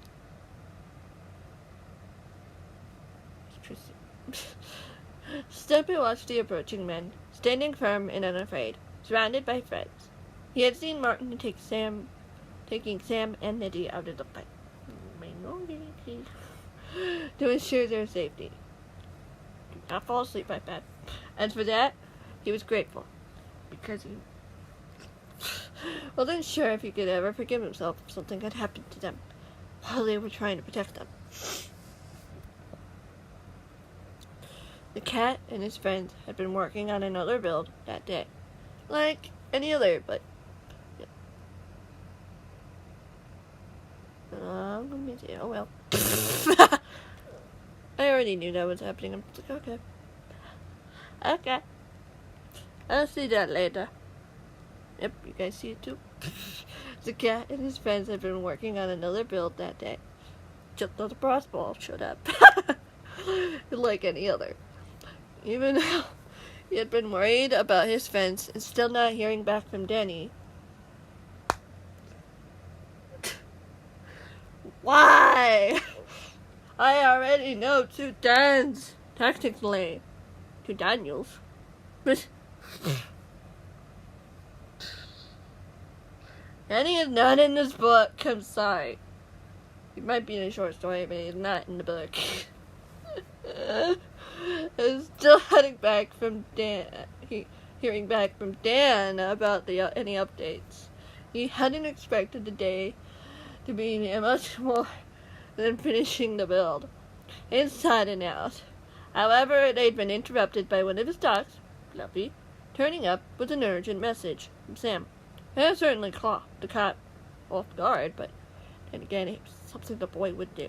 Stimpy watched the approaching men, standing firm and unafraid, surrounded by friends. He had seen Martin taking Sam and Nitty out of the fight to ensure their safety. Do not fall asleep like that. And for that, he was grateful, because he wasn't sure if he could ever forgive himself if something had happened to them while they were trying to protect them. The cat and his friends had been working on another build that day, like any other, but oh well. I already knew that was happening. I'm like, okay, I'll see that later. Yep, you guys see it too. The cat and his friends had been working on another build that day, just as the brass ball showed up, like any other. Even though he had been worried about his friends and still not hearing back from Danny. Why? I already know 2 Dans, technically. 2 Daniels. But Danny is not in this book, I'm sorry. He might be in a short story, but he's not in the book. I was still heading back from Dan, hearing back from Dan about any updates. He hadn't expected the day to be much more than finishing the build, inside and out. However, they'd been interrupted by one of his dogs, Fluffy, turning up with an urgent message from Sam. It certainly caught the cat off guard, but then again, it was something the boy would do.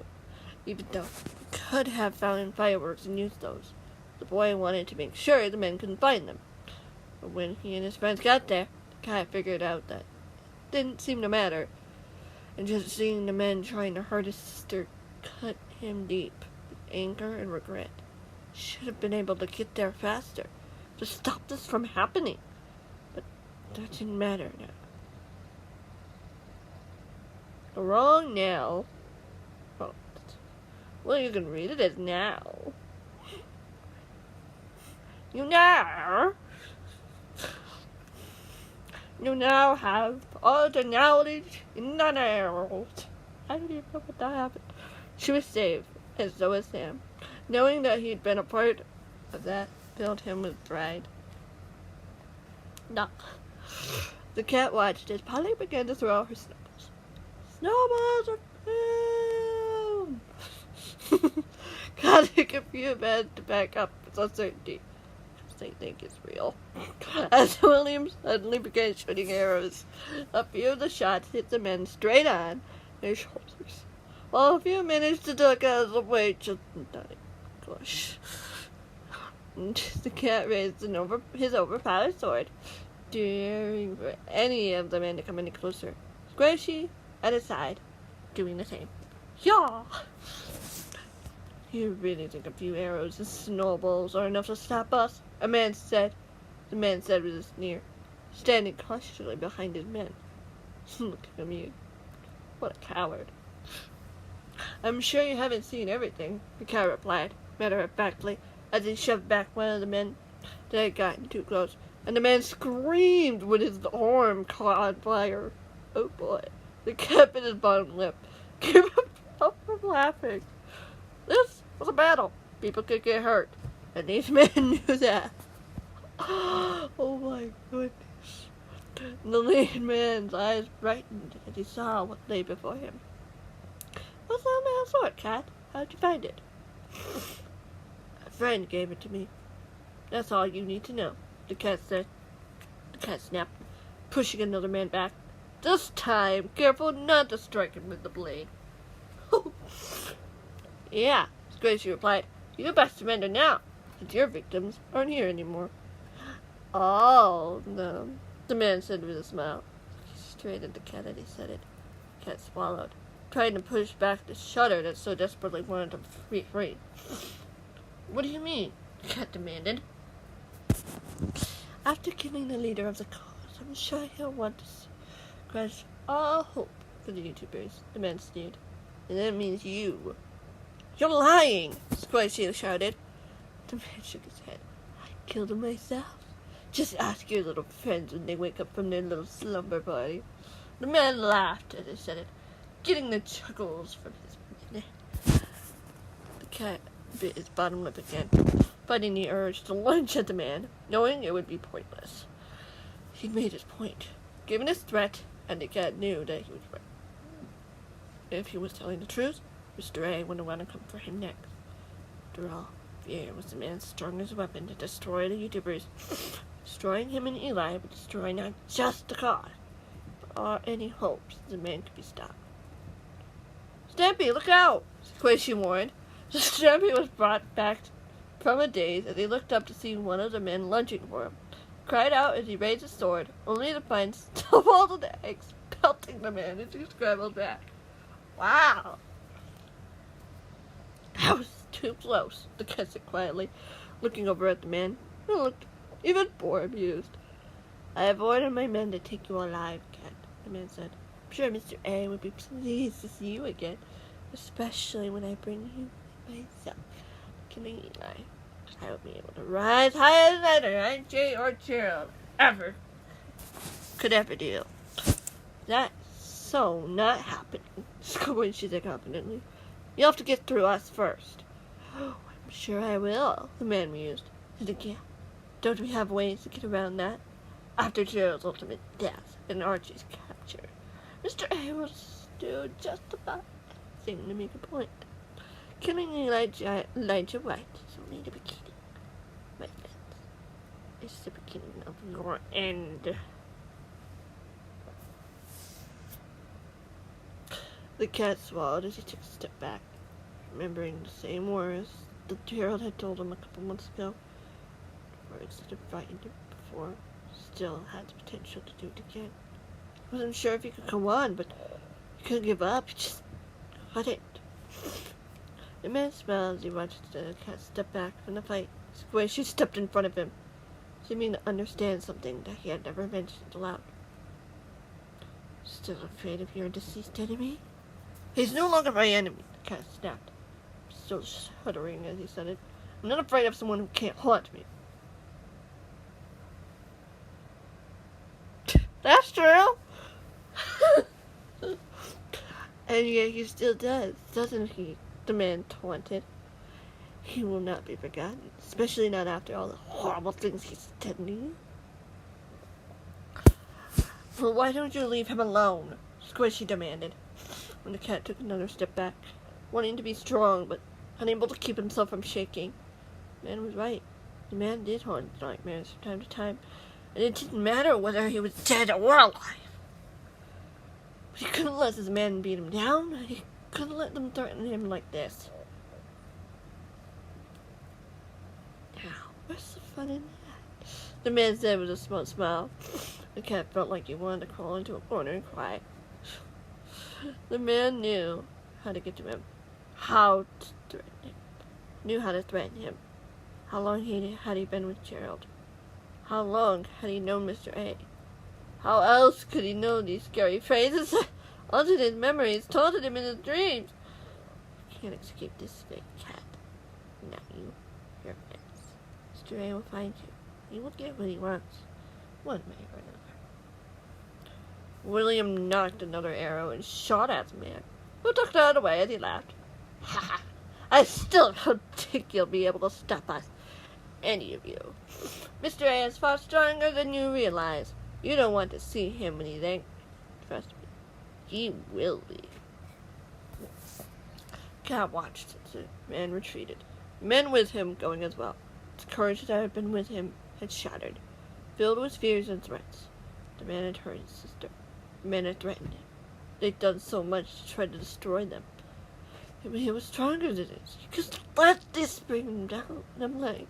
Even though he could have found fireworks and used those, the boy wanted to make sure the men couldn't find them. But when he and his friends got there, the cat figured out that it didn't seem to matter, and just seeing the men trying to hurt his sister cut him deep with anger and regret. Should have been able to get there faster, to stop this from happening. But that didn't matter now. Wrong now. Well, you can read it as now. You now have all the knowledge in the world. I don't even know what that happened. She was saved, and so was Sam. Knowing that he'd been a part of that filled him with pride. No. The cat watched as Polly began to throw her snowballs. Snowballs are boom! Causing a few men to back up with uncertainty, because they think it's real. As Williams suddenly began shooting arrows, a few of the shots hit the men straight on their shoulders, while a few managed to duck out of the way just in time. Gosh. The cat raised his overpowered sword, daring for any of the men to come any closer. Squishy at his side, doing the same. Yaw! You really think a few arrows and snowballs are enough to stop us? The man said with a sneer, standing cautiously behind his men. Look at me. What a coward. I'm sure you haven't seen everything, the cat replied, matter-of-factly, as he shoved back one of the men that had gotten too close, and the man screamed when his arm caught on fire. Oh boy. The cat bit his bottom lip, gave up from laughing. This was a battle. People could get hurt, and these men knew that. Oh my goodness. The lead man's eyes brightened as he saw what lay before him. What's that man's sword, Cat? How'd you find it? A friend gave it to me. That's all you need to know, the cat said. The cat snapped, pushing another man back. This time, careful not to strike him with the blade. Yeah, Gracie replied. You best surrender now, since your victims aren't here anymore. Oh, no, the man said with a smile. He stared at the cat as he said it. The cat swallowed, trying to push back the shudder that so desperately wanted to be free. What do you mean? The cat demanded. After killing the leader of the cause, I'm sure he'll want to crush all hope for the YouTubers, the man sneered. And that means you. You're lying, Squishy shouted. The man shook his head. I killed him myself. Just ask your little friends when they wake up from their little slumber party. The man laughed as he said it, getting the chuckles from his neck. The cat bit his bottom lip again, fighting the urge to lunge at the man, knowing it would be pointless. He'd made his point, given his threat, and the cat knew that he was right. If he was telling the truth, Mr. A wouldn't want to come for him next. After all, fear was the man's strongest weapon to destroy the YouTubers. Destroying him and Eli would destroy not just the cause, but all any hopes the man could be stopped. Stampy, look out! Squishy warned. Stampy was brought back from a daze as he looked up to see one of the men lunging for him. He cried out as he raised his sword, only to find snowballs and eggs pelting the man as he scrambled back. Wow! That was too close, the cat said quietly, looking over at the man, who looked even more amused. I have ordered my men to take you alive, cat, the man said. I'm sure Mr. A would be pleased to see you again, especially when I bring you myself. Killing Eli, I will be able to rise higher than either IJ or Gerald could ever do. That's so not happening, Squishy said confidently. You'll have to get through us first. Oh, I'm sure I will, the man mused. And again, don't we have ways to get around that? After Gerald's ultimate death and Archie's capture, Mr. A will do just about anything to make a point. Killing Elijah White is only the beginning, my friends. It's the beginning of your end. The cat swallowed as he took a step back, remembering the same words that Gerald had told him a couple months ago. Words that had frightened him before still had the potential to do it again. He wasn't sure if he could go on, but he couldn't give up. He just couldn't. The man smiled as he watched the cat step back from the fight. Squishy stepped in front of him, seeming to understand something that he had never mentioned aloud. Still afraid of your deceased enemy? He's no longer my enemy, the cat snapped, still shuddering as he said it. I'm not afraid of someone who can't haunt me. That's true! And yet he still does, doesn't he? The man taunted. He will not be forgotten, especially not after all the horrible things he's done to you. Well, why don't you leave him alone? Squishy demanded, when the cat took another step back, wanting to be strong, but unable to keep himself from shaking. The man was right. The man did haunt nightmares from time to time, and it didn't matter whether he was dead or alive. But he couldn't let his men beat him down. He couldn't let them threaten him like this. Now, where's the fun in that? The man said with a small smile. The cat felt like he wanted to crawl into a corner and cry. The man knew how to get to him, how to threaten him, knew how to threaten him. How long had he been with Gerald? How long had he known Mr. A? How else could he know these scary phrases? Alternate memories taunted him in his dreams. You can't escape this fate, cat. Not you, your friends. Mr. A will find you. He will get what he wants, one way or another. William knocked another arrow and shot at the man, who ducked out of the way as he laughed. Ha ha! I still don't think you'll be able to stop us, any of you. Mr. A is far stronger than you realize. You don't want to see him when he's angry. Trust me, he will be. Cat watched as the man retreated, men with him going as well. The courage that had been with him had shattered, filled with fears and threats. The man had hurt his sister. The man had threatened him. They'd done so much to try to destroy them. But he was stronger than this. He just let this bring him down. I'm like,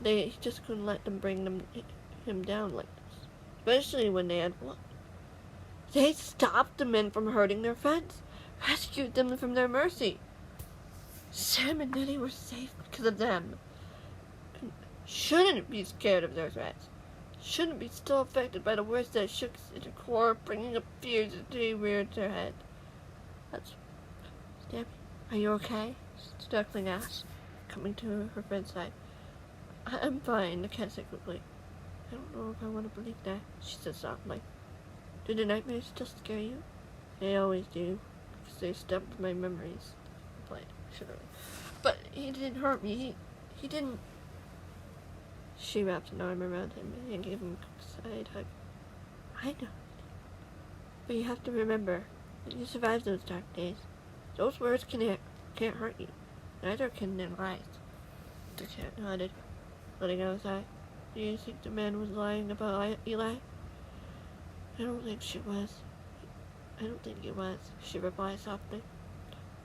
he just couldn't let them bring him down like this, especially when they had won. They stopped the men from hurting their friends, rescued them from their mercy. Sam and Nettie were safe because of them. Shouldn't be scared of their threats. shouldn't be still affected by the words that shook at her core, bringing up fears as they reared their head. That's... Stampy, are you okay? Duckling asked, coming to her friend's side. I'm fine, the cat said quickly. I don't know if I want to believe that, she said softly. Do the nightmares still scare you? They always do, because they stumped my memories. But he didn't hurt me. He didn't... She wrapped an arm around him and gave him a side hug. I know. But you have to remember that you survived those dark days. Those words can't hurt you. Neither can their lies. The cat nodded, letting out a sigh. Do you think the man was lying about Eli? I don't think he was, she replied softly.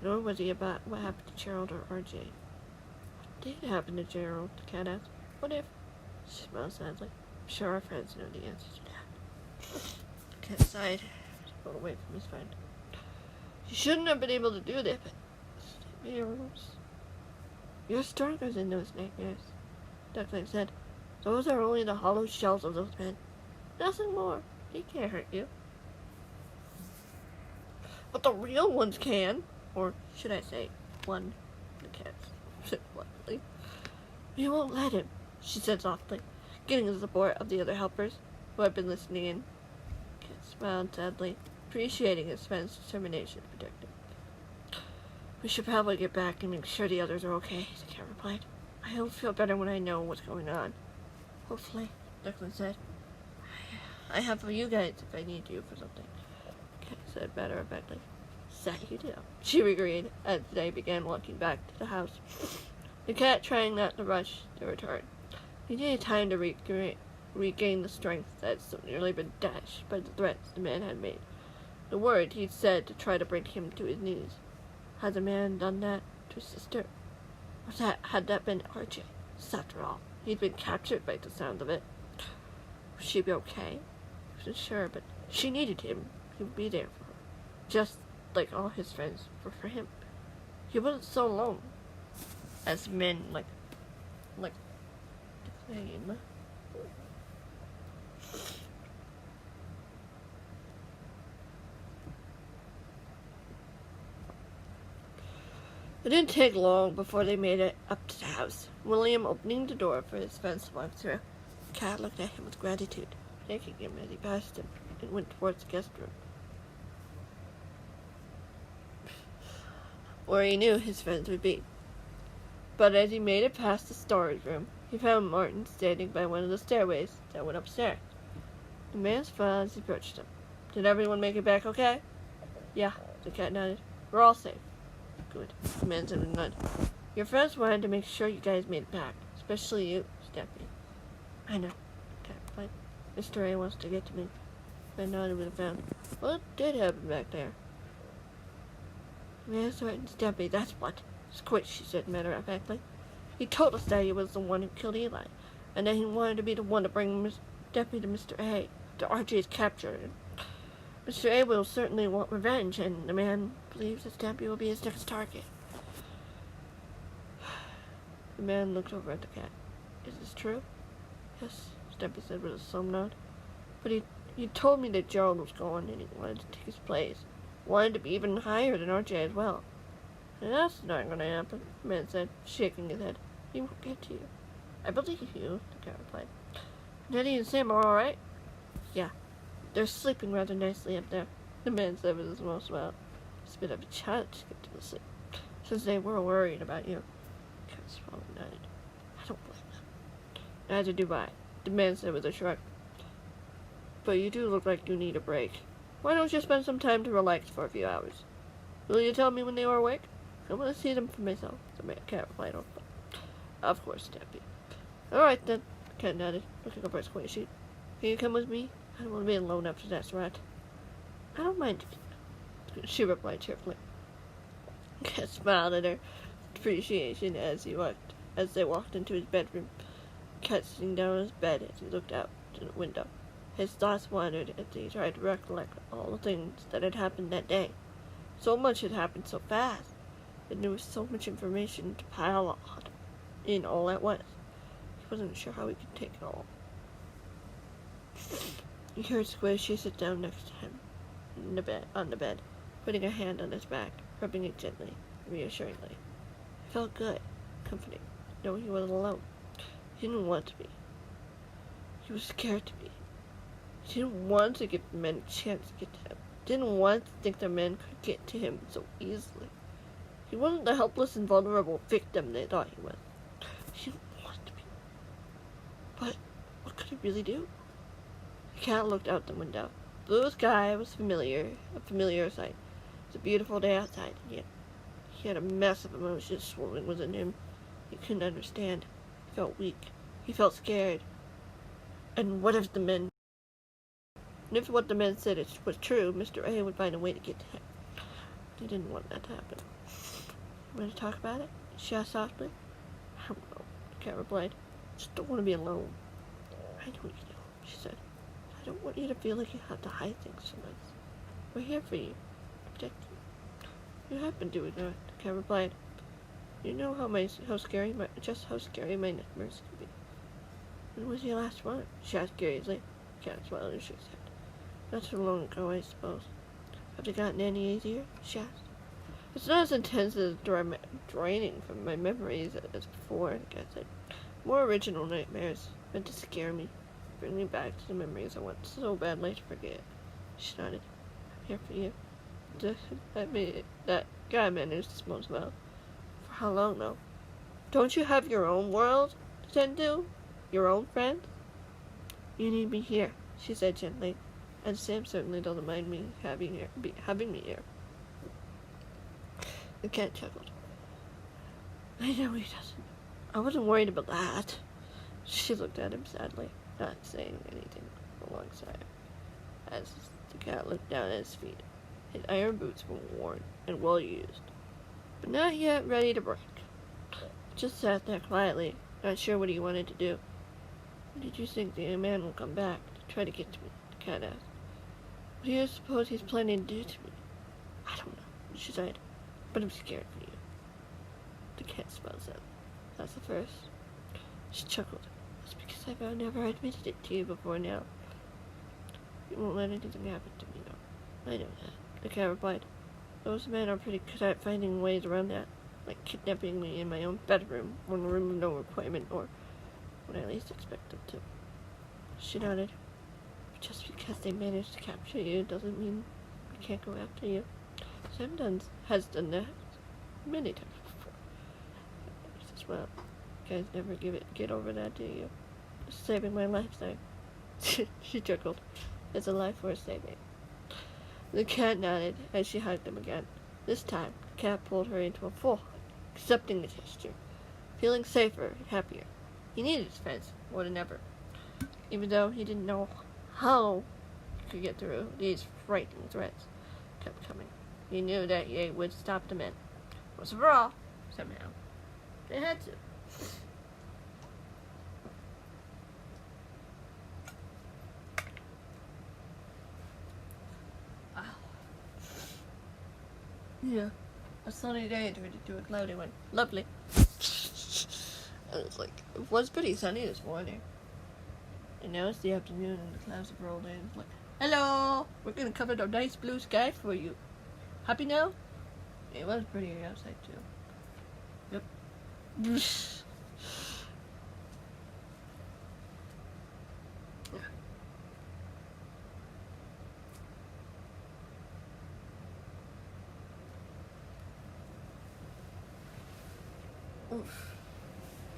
Nor was he about what happened to Gerald or RJ. What did happen to Gerald? The cat asked. What if? She smiled sadly. I'm sure our friends know the answer to that. The cat sighed to pull away from his friend. You shouldn't have been able to do that, but... You're stronger than those nightmares, Duckling said. Those are only the hollow shells of those men. Nothing more. He can't hurt you. But the real ones can. Or should I say, one. The cat said bluntly. We won't let him, she said softly, getting the support of the other helpers who had been listening in. The cat smiled sadly, appreciating his friend's determination to protect him. We should probably get back and make sure the others are okay, the cat replied. I'll feel better when I know what's going on. Hopefully, Duckling said. I have for you guys if I need you for something, the cat said matter-of-factly. That you do, she agreed as they began walking back to the house. The cat trying not to rush to return. He needed time to regain the strength that had so nearly been dashed by the threats the man had made. The word he'd said to try to bring him to his knees. Had the man done that to his sister? Or had that been RJ? After all, he'd been captured by the sound of it. Would she be okay? He wasn't sure, but she needed him. He would be there for her. Just like all his friends were for him. He wasn't so alone as men like Declan. It didn't take long before they made it up to the house, William opening the door for his friends to walk through. The cat looked at him with gratitude, thanking him as he passed him, and went towards the guest room, where he knew his friends would be. But as he made it past the storage room, he found Martin standing by one of the stairways that went upstairs. The man smiled as he approached him. Did everyone make it back okay? Yeah, the cat nodded. We're all safe. Good, the man said with a nod. Your friends wanted to make sure you guys made it back, especially you, Stampy. I know, the cat replied. Mr. A wants to get to me. I nodded with a frown. What did happen back there? Yes, right, Stampy, that's what. Squish, she said matter-of-factly. He told us that he was the one who killed Eli, and that he wanted to be the one to bring Stampy to Mr. A, to RJ's capture. Mr. A will certainly want revenge, and the man believes that Stampy will be his next target. The man looked over at the cat. Is this true? Yes, Stampy said with a solemn nod. But he told me that Gerald was gone, and he wanted to take his place. Wanted to be even higher than RJ as well. And that's not going to happen, the man said, shaking his head. He won't get to you. I believe you, the cat replied. Nettie and Sam are all right? Yeah. They're sleeping rather nicely up there, the man said with a small smile. It's a bit of a challenge to get to sleep, since they were worried about you. The cat swallowed and nodded. I don't blame them. Neither do I, the man said with a shrug. But you do look like you need a break. Why don't you spend some time to relax for a few hours? Will you tell me when they are awake? I want to see them for myself, the cat replied. Of course, Stampy. All right, then, the cat nodded, looking over his square sheet. Can you come with me? I don't want to be alone after that rat. I don't mind, she replied cheerfully. The cat smiled at her appreciation as they walked into his bedroom. The cat sitting down on his bed as he looked out to the window. His thoughts wandered as he tried to recollect all the things that had happened that day. So much had happened so fast, and there was so much information to pile on in all at once. He wasn't sure how he could take it all. You heard Squish. She sits down next to him on the bed, putting a hand on his back, rubbing it gently, reassuringly. It felt good, comforting, knowing he wasn't alone. He didn't want to be. He was scared to be. He didn't want to give the men a chance to get to him. He didn't want to think the men could get to him so easily. He wasn't the helpless and vulnerable victim they thought he was. He didn't want to be. But what could he really do? The cat looked out the window. Blue sky was a familiar sight. It was a beautiful day outside, and yet he had a massive emotion swirling within him. He couldn't understand. He felt weak. He felt scared. And what if what the men said was true, Mr. A would find a way to get to him. He didn't want that to happen. You want to talk about it? She asked softly. I don't know, the cat replied. I just don't want to be alone. I know you do, she said. I don't want you to feel like you have to hide things from us. We're here for you, to protect you. You have been doing that, the cat replied. You know how scary my nightmares can be. When was your last one? She asked curiously. The cat smiled and shook his head. Not so long ago, I suppose. Have they gotten any easier? She asked. It's not as intense as draining from my memories as before, the cat said. More original nightmares, meant to scare me, bring me back to the memories I want so badly to forget. She nodded. I'm here for you. That guy managed to small smile. For how long, though? Don't you have your own world to tend to? Your own friends? You need me here, she said gently. And Sam certainly doesn't mind me having me here. The cat chuckled. I know he doesn't. I wasn't worried about that. She looked at him sadly, not saying anything alongside her. As the cat looked down at his feet, his iron boots were worn and well used, but not yet ready to break. He just sat there quietly, not sure what he wanted to do. When did you think the man will come back to try to get to me? The cat asked. What do you suppose he's planning to do to me? I don't know, she sighed, but I'm scared for you. The cat smiled at him. That's the first. She chuckled. That's because I've never admitted it to you before now. You won't let anything happen to me, though. I know that, the cat replied. Those men are pretty good at finding ways around that, like kidnapping me in my own bedroom, or in a room of no requirement, or when I least expect them to. She nodded. Just because they managed to capture you doesn't mean I can't go after you. Sam has done that many times before. As well. You guys never get over that, do you? It's saving my life, Sam. She chuckled. It's a life worth saving. The cat nodded as she hugged him again. This time, the cat pulled her into a full hug, accepting the gesture, feeling safer and happier. He needed his friends more than ever, even though he didn't know how he could get through. These frightening threats kept coming. He knew that he would stop the men. Once and for all, somehow. They had to. Yeah, a sunny day turned into a cloudy one. Lovely. And it was pretty sunny this morning. And now it's the afternoon and the clouds have rolled in. It's like, hello! We're gonna cover the nice blue sky for you. Happy now? It was pretty outside too. Yep. Oof.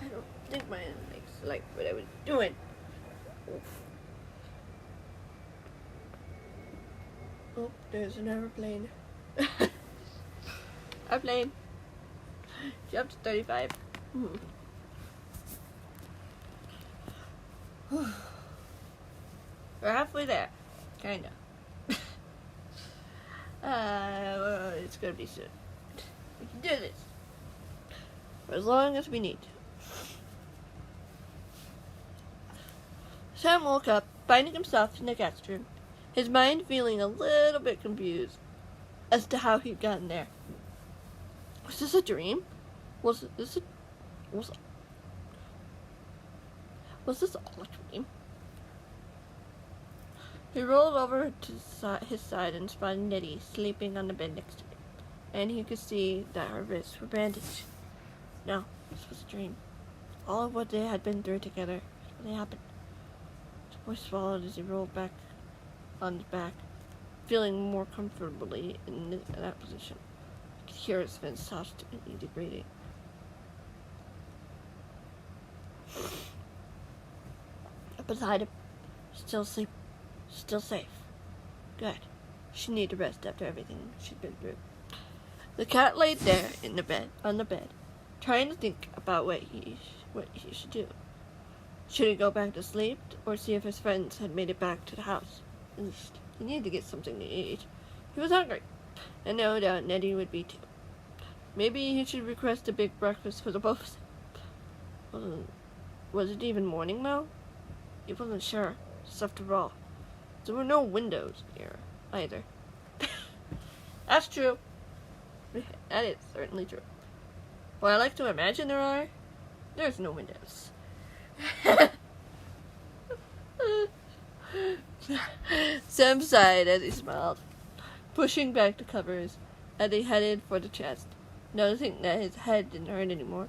I don't think my enemies liked what I was doing. Oof. Oh, there's an airplane. Airplane. Jump to 35. We're halfway there. Kinda. It's gonna be soon. We can do this. For as long as we need to. Sam woke up, finding himself in the guest room, his mind feeling a little bit confused as to how he'd gotten there. Was this a dream? Was this all a dream? He rolled over to his side and spotted Nettie sleeping on the bed next to him, and he could see that her wrists were bandaged. No, this was a dream. All of what they had been through together had really happened. The boy swallowed as he rolled back on his back, feeling more comfortably in that position. He could hear his friend's soft and easy breathing. Beside him, still asleep, still safe. Good. She needed to rest after everything she'd been through. The cat laid there on the bed, trying to think about what he should do. Should he go back to sleep, or see if his friends had made it back to the house? At least, he needed to get something to eat. He was hungry, and no doubt Nettie would be too. Maybe he should request a big breakfast for the both. Was it even morning now? He wasn't sure, just after all. There were no windows here, either. That's true. That is certainly true. Well, I like to imagine there's no windows. Sam sighed as he smiled, pushing back the covers as he headed for the chest, noticing that his head didn't hurt anymore.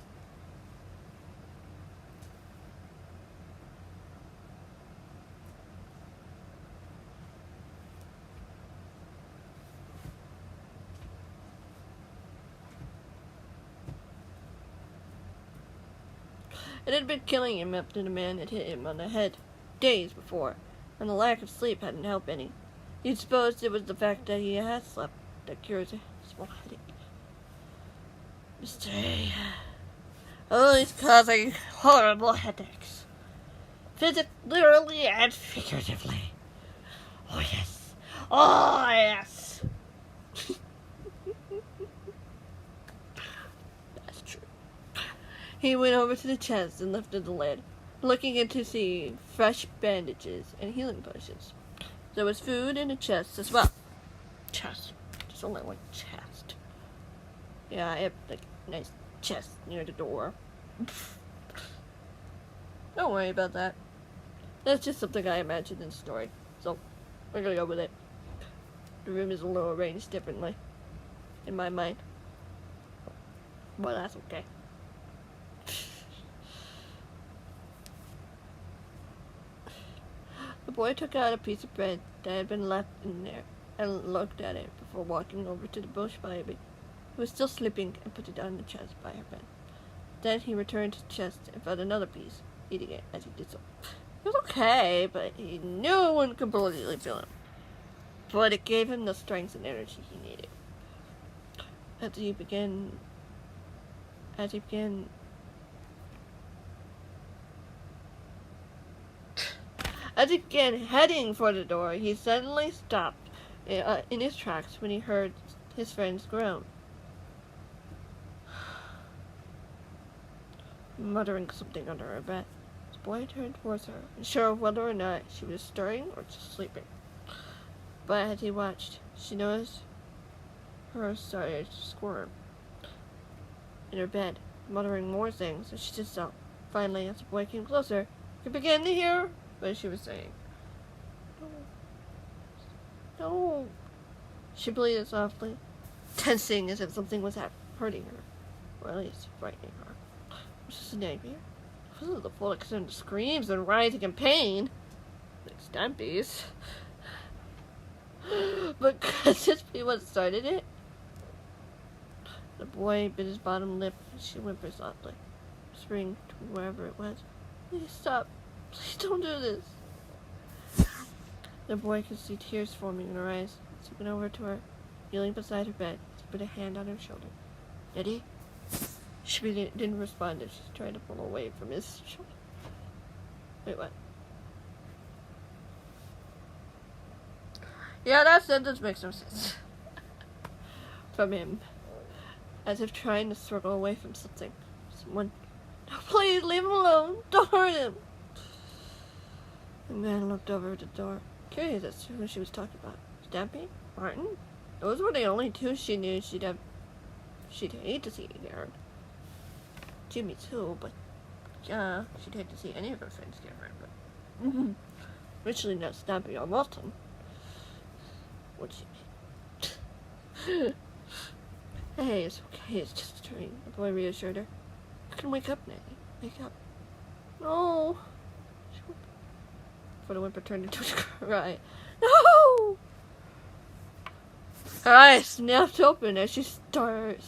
It had been killing him after the man had hit him on the head days before, and the lack of sleep hadn't helped any. He supposed it was the fact that he had slept that cured a small headache. Mystery. Oh, he's causing horrible headaches. Literally and figuratively. Oh, yes. Oh, yes. That's true. He went over to the chest and lifted the lid, looking in to see fresh bandages and healing potions. There was food in the chest as well. Chest. There's only one chest. Yeah, I have like a nice chest near the door. Don't worry about that. That's just something I imagined in the story. So, we're gonna go with it. The room is a little arranged differently in my mind. But that's okay. The boy took out a piece of bread that had been left in there and looked at it before walking over to the bush by Abby, who was still sleeping, and put it on the chest by her bed. Then he returned to the chest and found another piece, eating it as he did so. It was okay, but he knew it wouldn't completely fill him. But it gave him the strength and energy he needed. As he began heading for the door, he suddenly stopped in his tracks when he heard his friend's groan. Muttering something under her breath, the boy turned towards her, unsure of whether or not she was stirring or just sleeping. But as he watched, she noticed her started to squirm in her bed, muttering more things as she did so. Finally, as the boy came closer, he began to hear what she was saying. No. No. She bleated softly, tensing as if something was hurting her, or at least frightening her. Was this a nightmare? This was the full extent of screams and writhing in pain. Like Stampy's. But could this be what started it? The boy bit his bottom lip and she whimpered softly, whispering to wherever it was, "Please stop. Please don't do this." The boy could see tears forming in her eyes. He went over to her, kneeling beside her bed. He put a hand on her shoulder. "Nettie?" She didn't respond as she tried to pull away from his shoulder. Wait, what? Yeah, that sentence makes no sense. From him. As if trying to struggle away from something. Someone. "No, please, leave him alone. Don't hurt him." The man looked over at the door, curious as to who she was talking about. Stampy? Martin? Those were the only two she knew she'd hate to see again. Jimmy too, but yeah, she'd hate to see any of her friends get hurt, but Especially not Stampy or Walton. What do you mean? Hey, it's okay. It's just a dream. The boy reassured her. You can wake up, Nanny. Wake up. No. For the whimper turned into a cry. No! Her eyes snapped open as she stared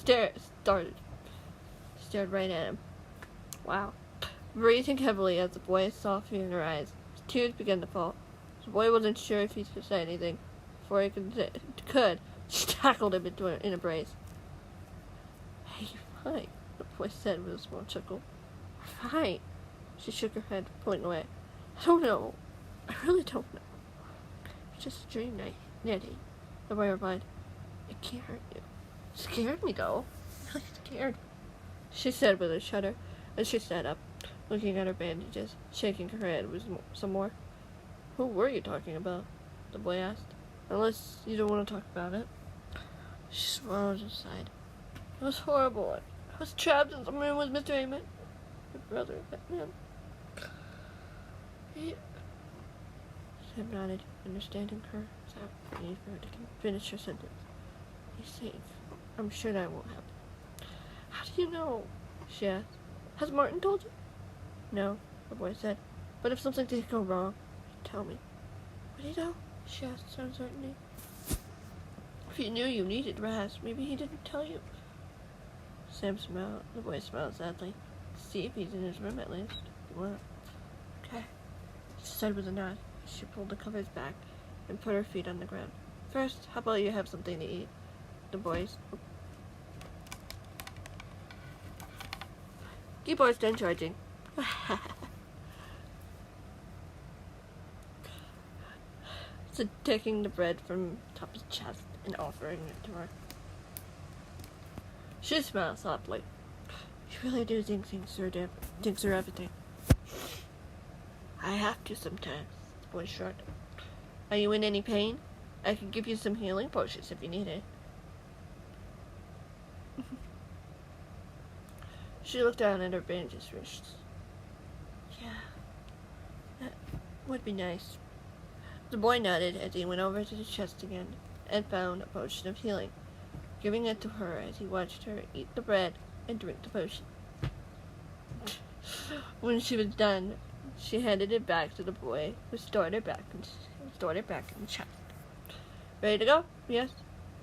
right at him. Wow. Breathing heavily as the boy saw fear in her eyes, his tears began to fall. The boy wasn't sure if he should say anything. Before he could, she tackled him into an embrace. Hey, you're fine, the boy said with a small chuckle. We're fine. She shook her head, pulling away. I don't know. I really don't know. It's just a dream, Nanny. The boy replied. It can't hurt you. It scared me, though. I'm really scared, she said with a shudder as she sat up, looking at her bandages, shaking her head with some more. Who were you talking about? The boy asked. Unless you don't want to talk about it. She swallowed and sighed. It was horrible. I was trapped in the room with Mr. Ament, my brother, that man. Sam nodded, understanding her, without waiting for her to finish her sentence. He's safe. I'm sure that won't happen. How do you know? She asked. Has Martin told you? No, the boy said. But if something did go wrong, tell me. Would he know? She asked with uncertainty. If he knew you needed rest, maybe he didn't tell you. Sam smiled. The boy smiled sadly. See if he's in his room at least. What? Okay, she said with a nod. She pulled the covers back and put her feet on the ground. First, how about you have something to eat? The boys. Keyboard's done charging. So taking the bread from top of his chest and offering it to her. She smiled softly. You really do think things are everything. I have to sometimes, the boy shrugged. Are you in any pain? I can give you some healing potions if you need it. She looked down at her bandaged wrists. Yeah, that would be nice. The boy nodded as he went over to the chest again and found a potion of healing, giving it to her as he watched her eat the bread and drink the potion. When she was done, she handed it back to the boy, who stored it back in the chest. Ready to go? Yes.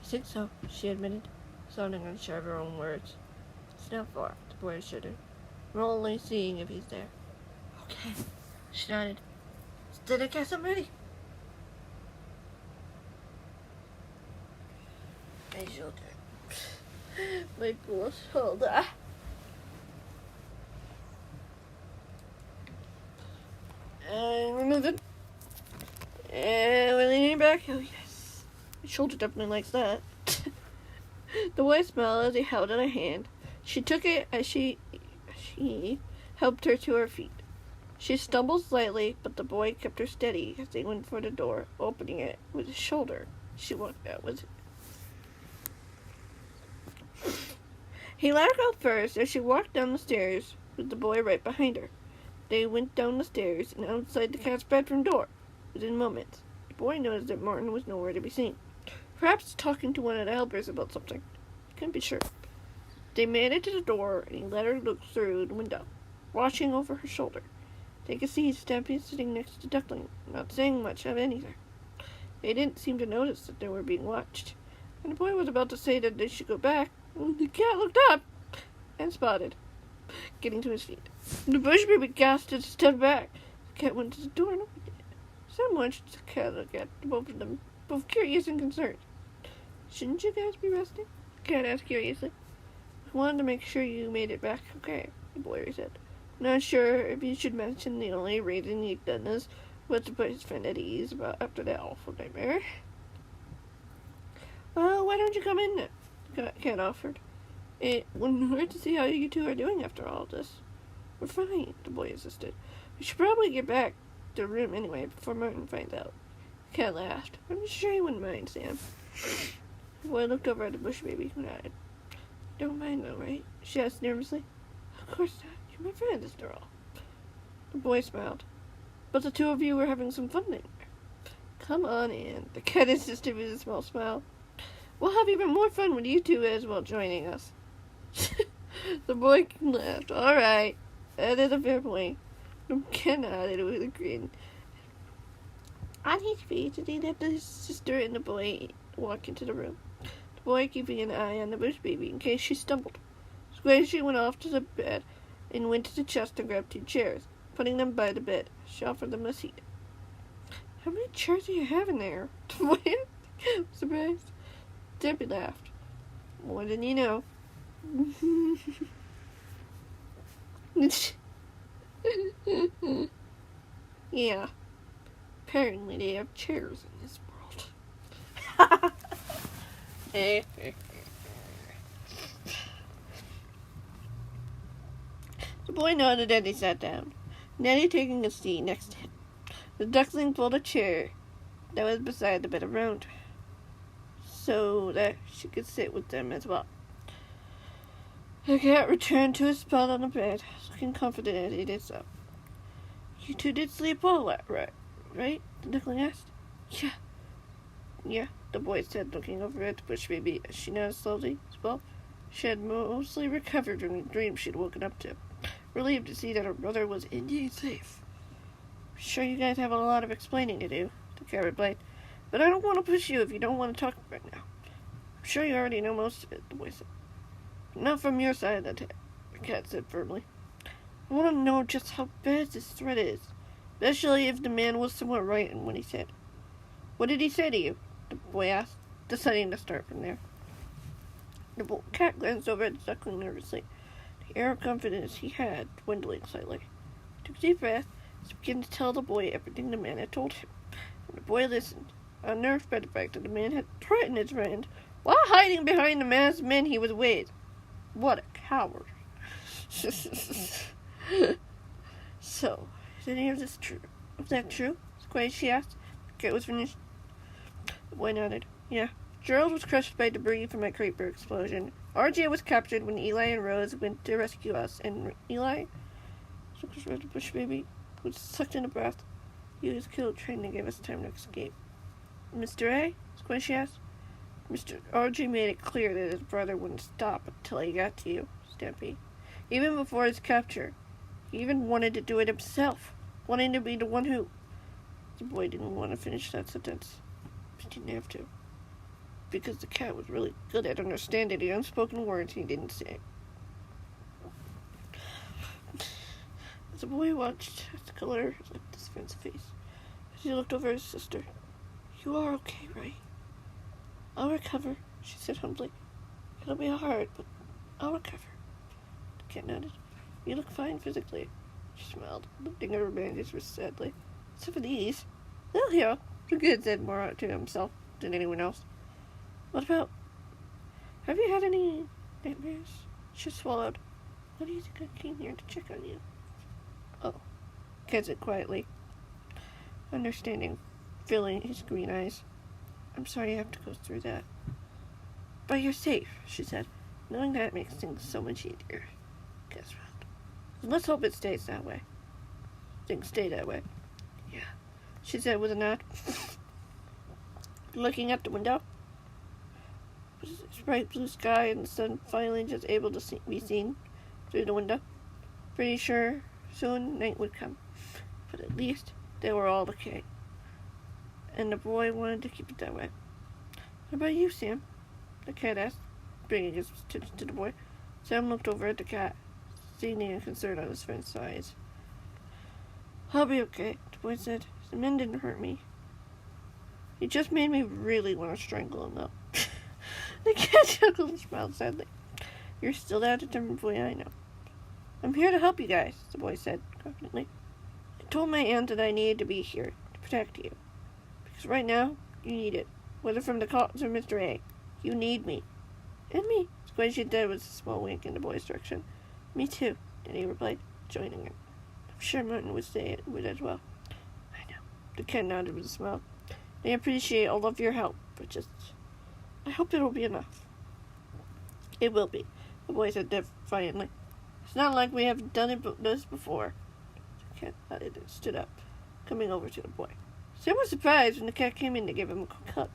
I think so, she admitted, sounding unsure of her own words. It's not far, the boy assured her. We're only seeing if he's there. Okay, she nodded. Then I guess I'm ready. My shoulder. My poor shoulder. And remove it. And we're leaning back. Oh, yes. My shoulder definitely likes that. The boy smiled as he held out a hand. She took it as she helped her to her feet. She stumbled slightly, but the boy kept her steady as they went for the door, opening it with his shoulder. She walked out with it. He let her go first as she walked down the stairs with the boy right behind her. They went down the stairs and outside the cat's bedroom door. Within moments, the boy noticed that Martin was nowhere to be seen. Perhaps talking to one of the helpers about something. He couldn't be sure. They made it to the door and he let her look through the window, watching over her shoulder. They could see Stampy sitting next to Duckling, not saying much of anything. They didn't seem to notice that they were being watched. And the boy was about to say that they should go back when the cat looked up and spotted, getting to his feet. The bush baby gasped and stepped back. The cat went to the door and opened it. Sam watched the cat look at both of them, both curious and concerned. Shouldn't you guys be resting? The cat asked curiously. I wanted to make sure you made it back okay, the boy said. Not sure if you should mention the only reason you'd done this was to put his friend at ease about after that awful nightmare. Well, why don't you come in then? The cat offered. It wouldn't hurt to see how you two are doing after all of this. We're fine, the boy insisted. We should probably get back to the room anyway before Martin finds out. The cat laughed. I'm sure he wouldn't mind, Sam. The boy looked over at the bush baby who nodded. Don't mind though, right? She asked nervously. Of course not. You're my friend, after all. The boy smiled. but the two of you were having some fun there. Come on in. The cat insisted with a small smile. We'll have even more fun with you two as well joining us. The boy laughed. All right, that is a fair point. The cat nodded with a grin. On his face, he left his sister and the boy walk into the room. The boy keeping an eye on the bush baby in case she stumbled. Squishy went off to the bed and went to the chest and grabbed 2 chairs. Putting them by the bed, she offered them a seat. How many chairs do you have in there? The boy was surprised. Debbie laughed. More than you know. Yeah. Apparently they have chairs in this world. The boy nodded and he sat down, Nettie taking a seat next to him. The duckling pulled a chair that was beside the bed around her, so that she could sit with them as well. The cat returned to his spot on the bed, looking confident as he did so. You two did sleep well, right? The duckling asked. Yeah, the boy said, looking over at the bush baby as she nodded slowly as well. She had mostly recovered from the dream she'd woken up to, relieved to see that her brother was indeed safe. Sure, you guys have a lot of explaining to do, the cat replied, but I don't want to push you if you don't want to talk right now. I'm sure you already know most of it, the boy said. Not from your side, the cat said firmly. I want to know just how bad this threat is, especially if the man was somewhat right in what he said. What did he say to you? The boy asked, deciding to start from there. The cat glanced over at the duckling nervously, the air of confidence he had dwindling slightly. He took a deep breath and began to tell the boy everything the man had told him. And the boy listened, unnerved by the fact that the man had threatened his friend while hiding behind the masked men he was with. What a coward. So, is any of this true? Was that true? She asked. The cat was finished. The boy nodded. Yeah. Gerald was crushed by debris from a creeper explosion. RJ was captured when Eli and Rose went to rescue us, and Eli, the bush baby, was sucked in a breath. He was killed trying to give us time to escape. Mr. A? Squishy asked. Mr. RJ made it clear that his brother wouldn't stop until he got to you, Stampy. Even before his capture. He even wanted to do it himself, wanting to be the one who... The boy didn't want to finish that sentence, but he didn't have to, because the cat was really good at understanding the unspoken words he didn't say. As the boy watched the color left his friend's face, as he looked over his sister. You are okay, right? I'll recover, she said humbly. It'll be hard, but I'll recover. The cat nodded. You look fine physically, she smiled, lifting her bandages sadly. Except for these. They'll heal, the kid said more to himself than anyone else. What about... Have you had any nightmares? She swallowed. What do you think I came here to check on you? Oh, Cat said quietly, understanding, filling his green eyes. I'm sorry you have to go through that. But you're safe, she said. Knowing that makes things so much easier. Guess what? Let's hope it stays that way. Things stay that way. Yeah, she said with a nod. Looking at the window. Bright blue sky and the sun finally just able to be seen through the window. Pretty sure soon night would come. But at least they were all okay. And the boy wanted to keep it that way. What about you, Sam? The cat asked, bringing his attention to the boy. Sam looked over at the cat, seeing the concern on his friend's eyes. I'll be okay, the boy said. The men didn't hurt me. He just made me really want to strangle him, though. The cat chuckled and smiled sadly. You're still that determined boy, I know. I'm here to help you guys, the boy said confidently. I told my aunt that I needed to be here to protect you. Because right now, you need it. Whether from the cops or Mr. A. You need me. And me. Squishy did with a small wink in the boy's direction. Me too, Danny replied, joining her. I'm sure Martin would say it would as well. I know. The cat nodded with a smile. I appreciate all of your help, but just... I hope it'll be enough. It will be, the boy said defiantly. It's not like we haven't done this before. The cat nodded and stood up, coming over to the boy. Sam was surprised when the cat came in to give him a quick hug.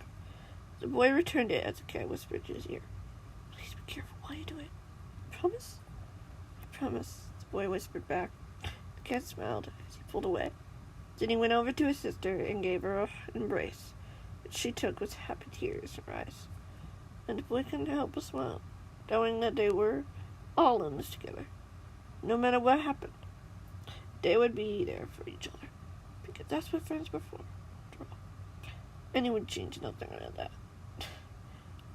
The boy returned it as the cat whispered to his ear. Please be careful while you do it. Promise? I promise, the boy whispered back. The cat smiled as he pulled away. Then he went over to his sister and gave her an embrace, which she took with happy tears in her eyes. And the boy couldn't help but smile, knowing that they were all in this together. No matter what happened, they would be there for each other, because that's what friends were for, after all. And he would change nothing like that.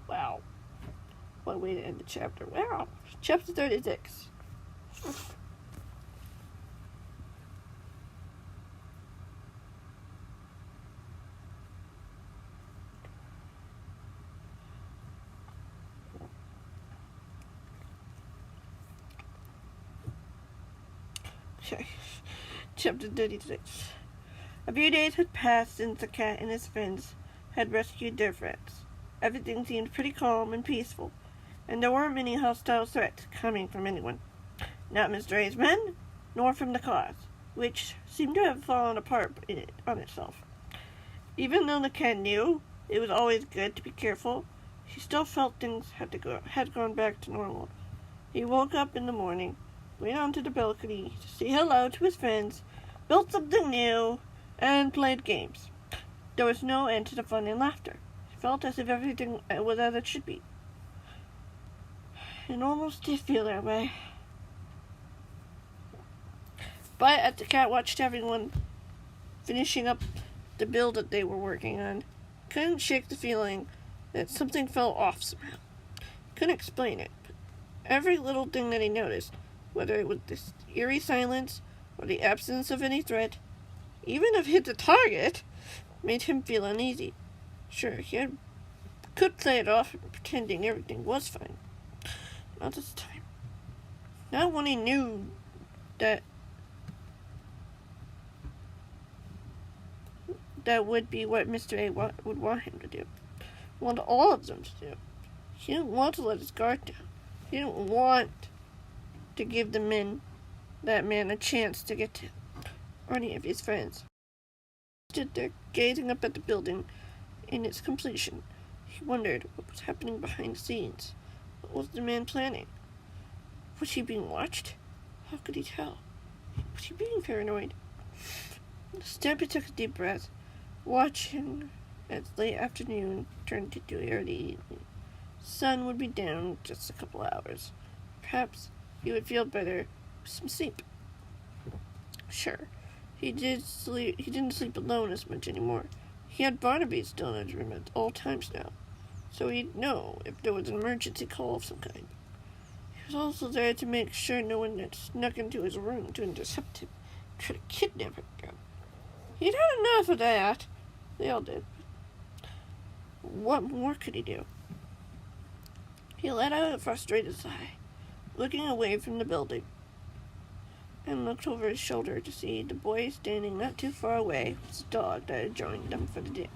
Wow. What a way to end the chapter. Wow. Chapter 36. Okay. Chapter 36. A few days had passed since the cat and his friends had rescued their friends. Everything seemed pretty calm and peaceful, and there weren't many hostile threats coming from anyone. Not Mr. A's men, nor from the cause, which seemed to have fallen apart on itself. Even though the cat knew it was always good to be careful, he still felt things had gone back to normal. He woke up in the morning, went onto the balcony to say hello to his friends, built something new, and played games. There was no end to the fun and laughter. It felt as if everything was as it should be. It almost did feel that way. But as the cat watched everyone finishing up the build that they were working on, couldn't shake the feeling that something fell off somehow. Couldn't explain it, but every little thing that he noticed, whether it was this eerie silence or the absence of any threat, even if hit the target, made him feel uneasy. Sure, could play it off pretending everything was fine. Not this time. Not when he knew that would be what Mr. A would want him to do. Want all of them to do. He didn't want to let his guard down. He didn't want to give that man a chance to get to him, or any of his friends. He stood there, gazing up at the building in its completion. He wondered what was happening behind the scenes. What was the man planning? Was he being watched? How could he tell? Was he being paranoid? Stampy took a deep breath, watching as late afternoon turned into early evening. The sun would be down in just a couple hours. Perhaps he would feel better with some sleep. Sure, he didn't sleep alone as much anymore. He had Barnaby still in his room at all times now, so he'd know if there was an emergency call of some kind. He was also there to make sure no one had snuck into his room to intercept him, try to kidnap him again. He'd had enough of that. They all did. What more could he do? He let out a frustrated sigh, looking away from the building, and looked over his shoulder to see the boy standing not too far away with his dog that had joined them for the day.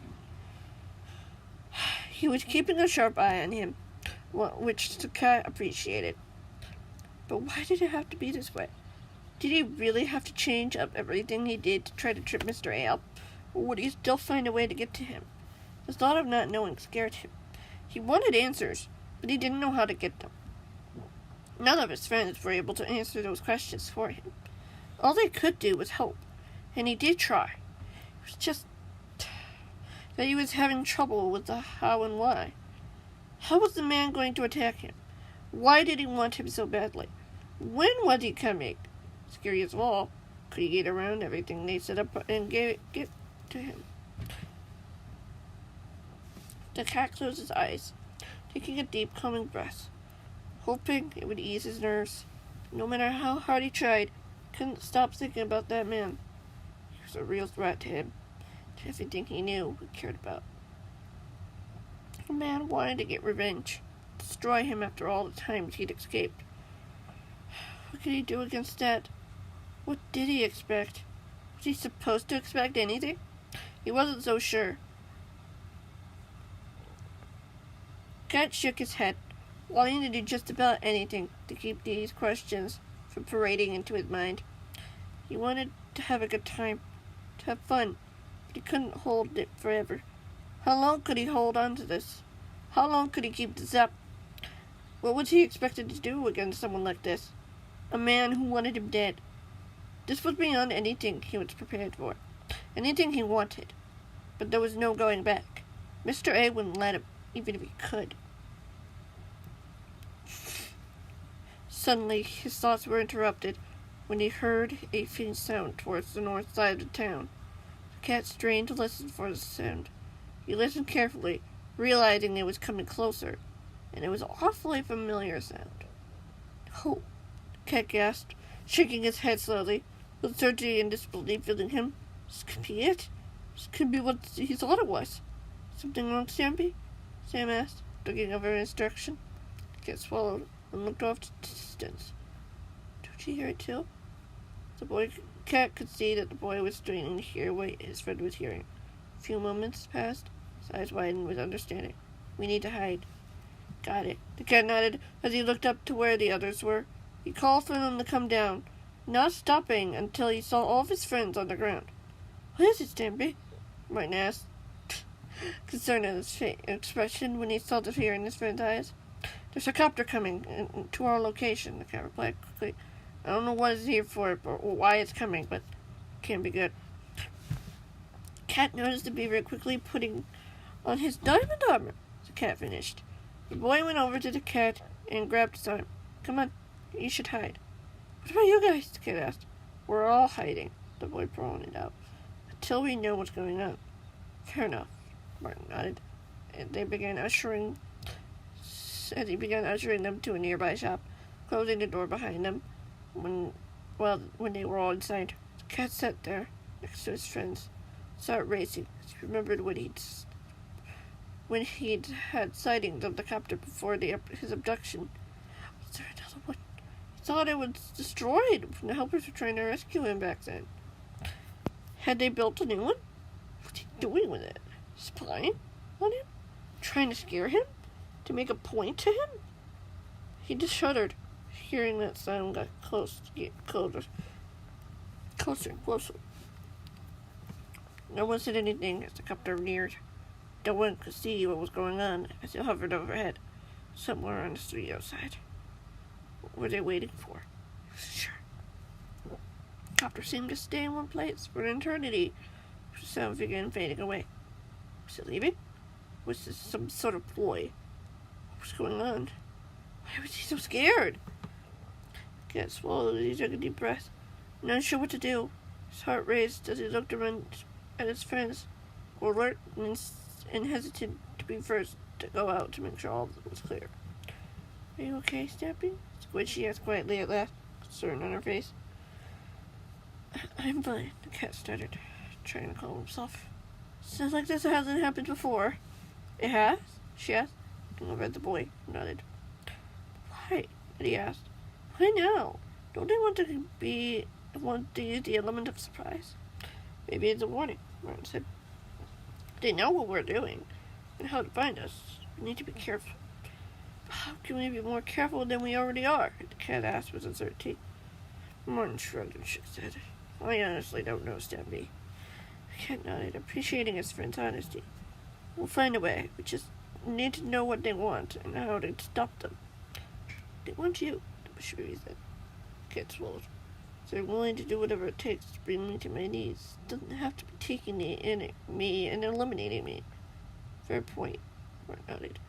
He was keeping a sharp eye on him, which the cat appreciated. But why did it have to be this way? Did he really have to change up everything he did to try to trip Mr. A up, or would he still find a way to get to him? The thought of not knowing scared him. He wanted answers, but he didn't know how to get them. None of his friends were able to answer those questions for him. All they could do was hope, and he did try. It was just that he was having trouble with the how and why. How was the man going to attack him? Why did he want him so badly? When was he coming? Scary as all, could he get around everything they set up and get to him? The cat closed his eyes, taking a deep, calming breath, hoping it would ease his nerves. No matter how hard he tried, he couldn't stop thinking about that man. He was a real threat to him, to everything he knew and cared about. The man wanted to get revenge, destroy him after all the times he'd escaped. What could he do against that? What did he expect? Was he supposed to expect anything? He wasn't so sure. Cat shook his head, wanting to do just about anything to keep these questions from parading into his mind. He wanted to have a good time, to have fun, but he couldn't hold it forever. How long could he hold on to this? How long could he keep this up? What was he expected to do against someone like this? A man who wanted him dead. This was beyond anything he was prepared for. Anything he wanted. But there was no going back. Mr. A wouldn't let him, even if he could. Suddenly, his thoughts were interrupted when he heard a faint sound towards the north side of the town. The cat strained to listen for the sound. He listened carefully, realizing it was coming closer, and it was an awfully familiar sound. "Oh," the cat gasped, shaking his head slowly, with certainty and disbelief filling him. "This could be it. This could be what he thought it was." "Something wrong, Stampy?" Sam asked, looking over in his direction. The cat swallowed and looked off to the distance. "Don't you hear it too?" The cat could see that the boy was straining to hear what his friend was hearing. A few moments passed. His eyes widened with understanding. "We need to hide." "Got it." The cat nodded as he looked up to where the others were. He called for them to come down, not stopping until he saw all of his friends on the ground. "What is it, Stampy?" Martin asked, concerned at his expression when he saw the fear in his friend's eyes. "There's a copter coming to our location," the cat replied quickly. "I don't know what it's here for or why it's coming, but it can't be good." Cat noticed the beaver quickly putting on his diamond armor. The cat finished. The boy went over to the cat and grabbed his arm. "Come on, you should hide." "What about you guys?" the cat asked. "We're all hiding," the boy pointed out, "until we know what's going on." "Fair enough," Martin nodded, and he began ushering them to a nearby shop, closing the door behind them. When they were all inside, the cat sat there next to his friends, his heart racing as he remembered when he'd had sightings of the copter before his abduction. Was there another one? He thought it was destroyed when the helpers were trying to rescue him back then. Had they built a new one? What was he doing with it? Spying on him? Trying to scare him? To make a point to him? He just shuddered, hearing that sound got closer and closer. No one said anything as the copter neared. No one could see what was going on as it hovered overhead, somewhere on the street outside. What were they waiting for? Sure. The copter seemed to stay in one place for an eternity. The sound began fading away. Was it leaving? Was this some sort of ploy? What was going on? Why was he so scared? The cat swallowed as he took a deep breath, not sure what to do. His heart raced as he looked around at his friends, alert and hesitant to be first to go out to make sure all was clear. "Are you okay, Stampy?" Squishy asked quietly at last, concern on her face. "I'm fine," the cat stuttered, trying to calm himself. "Sounds like this hasn't happened before." "It has?" she asked, looking over at the boy, who nodded. "Why?" Eddie asked. "Why now? Don't they want to use the element of surprise?" "Maybe it's a warning," Martin said. "They know what we're doing and how to find us. We need to be careful." "How can we be more careful than we already are?" the cat asked with uncertainty. Martin shrugged and shook his head. "I honestly don't know, Stampy." The cat nodded, appreciating his friend's honesty. "We'll find a way. We just need to know what they want and how to stop them." "They want you," the bushberry said. The cat swallowed. "They're willing to do whatever it takes to bring me to my knees. It doesn't have to be taking me and eliminating me." "Fair point," Martin nodded.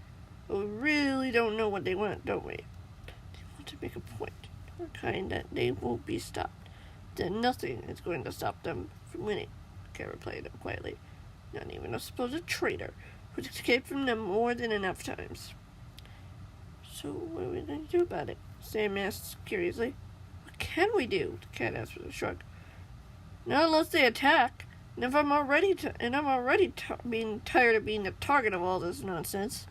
"But we really don't know what they want, don't we?" "They want to make a point, the kind that they won't be stopped. Then nothing is going to stop them from winning," the cat replied quietly. "Not even a supposed traitor who's escaped from them more than enough times." "So what are we going to do about it?" Sam asked curiously. "What can we do?" the cat asked with a shrug. "Not unless they attack. And I'm already being tired of being the target of all this nonsense."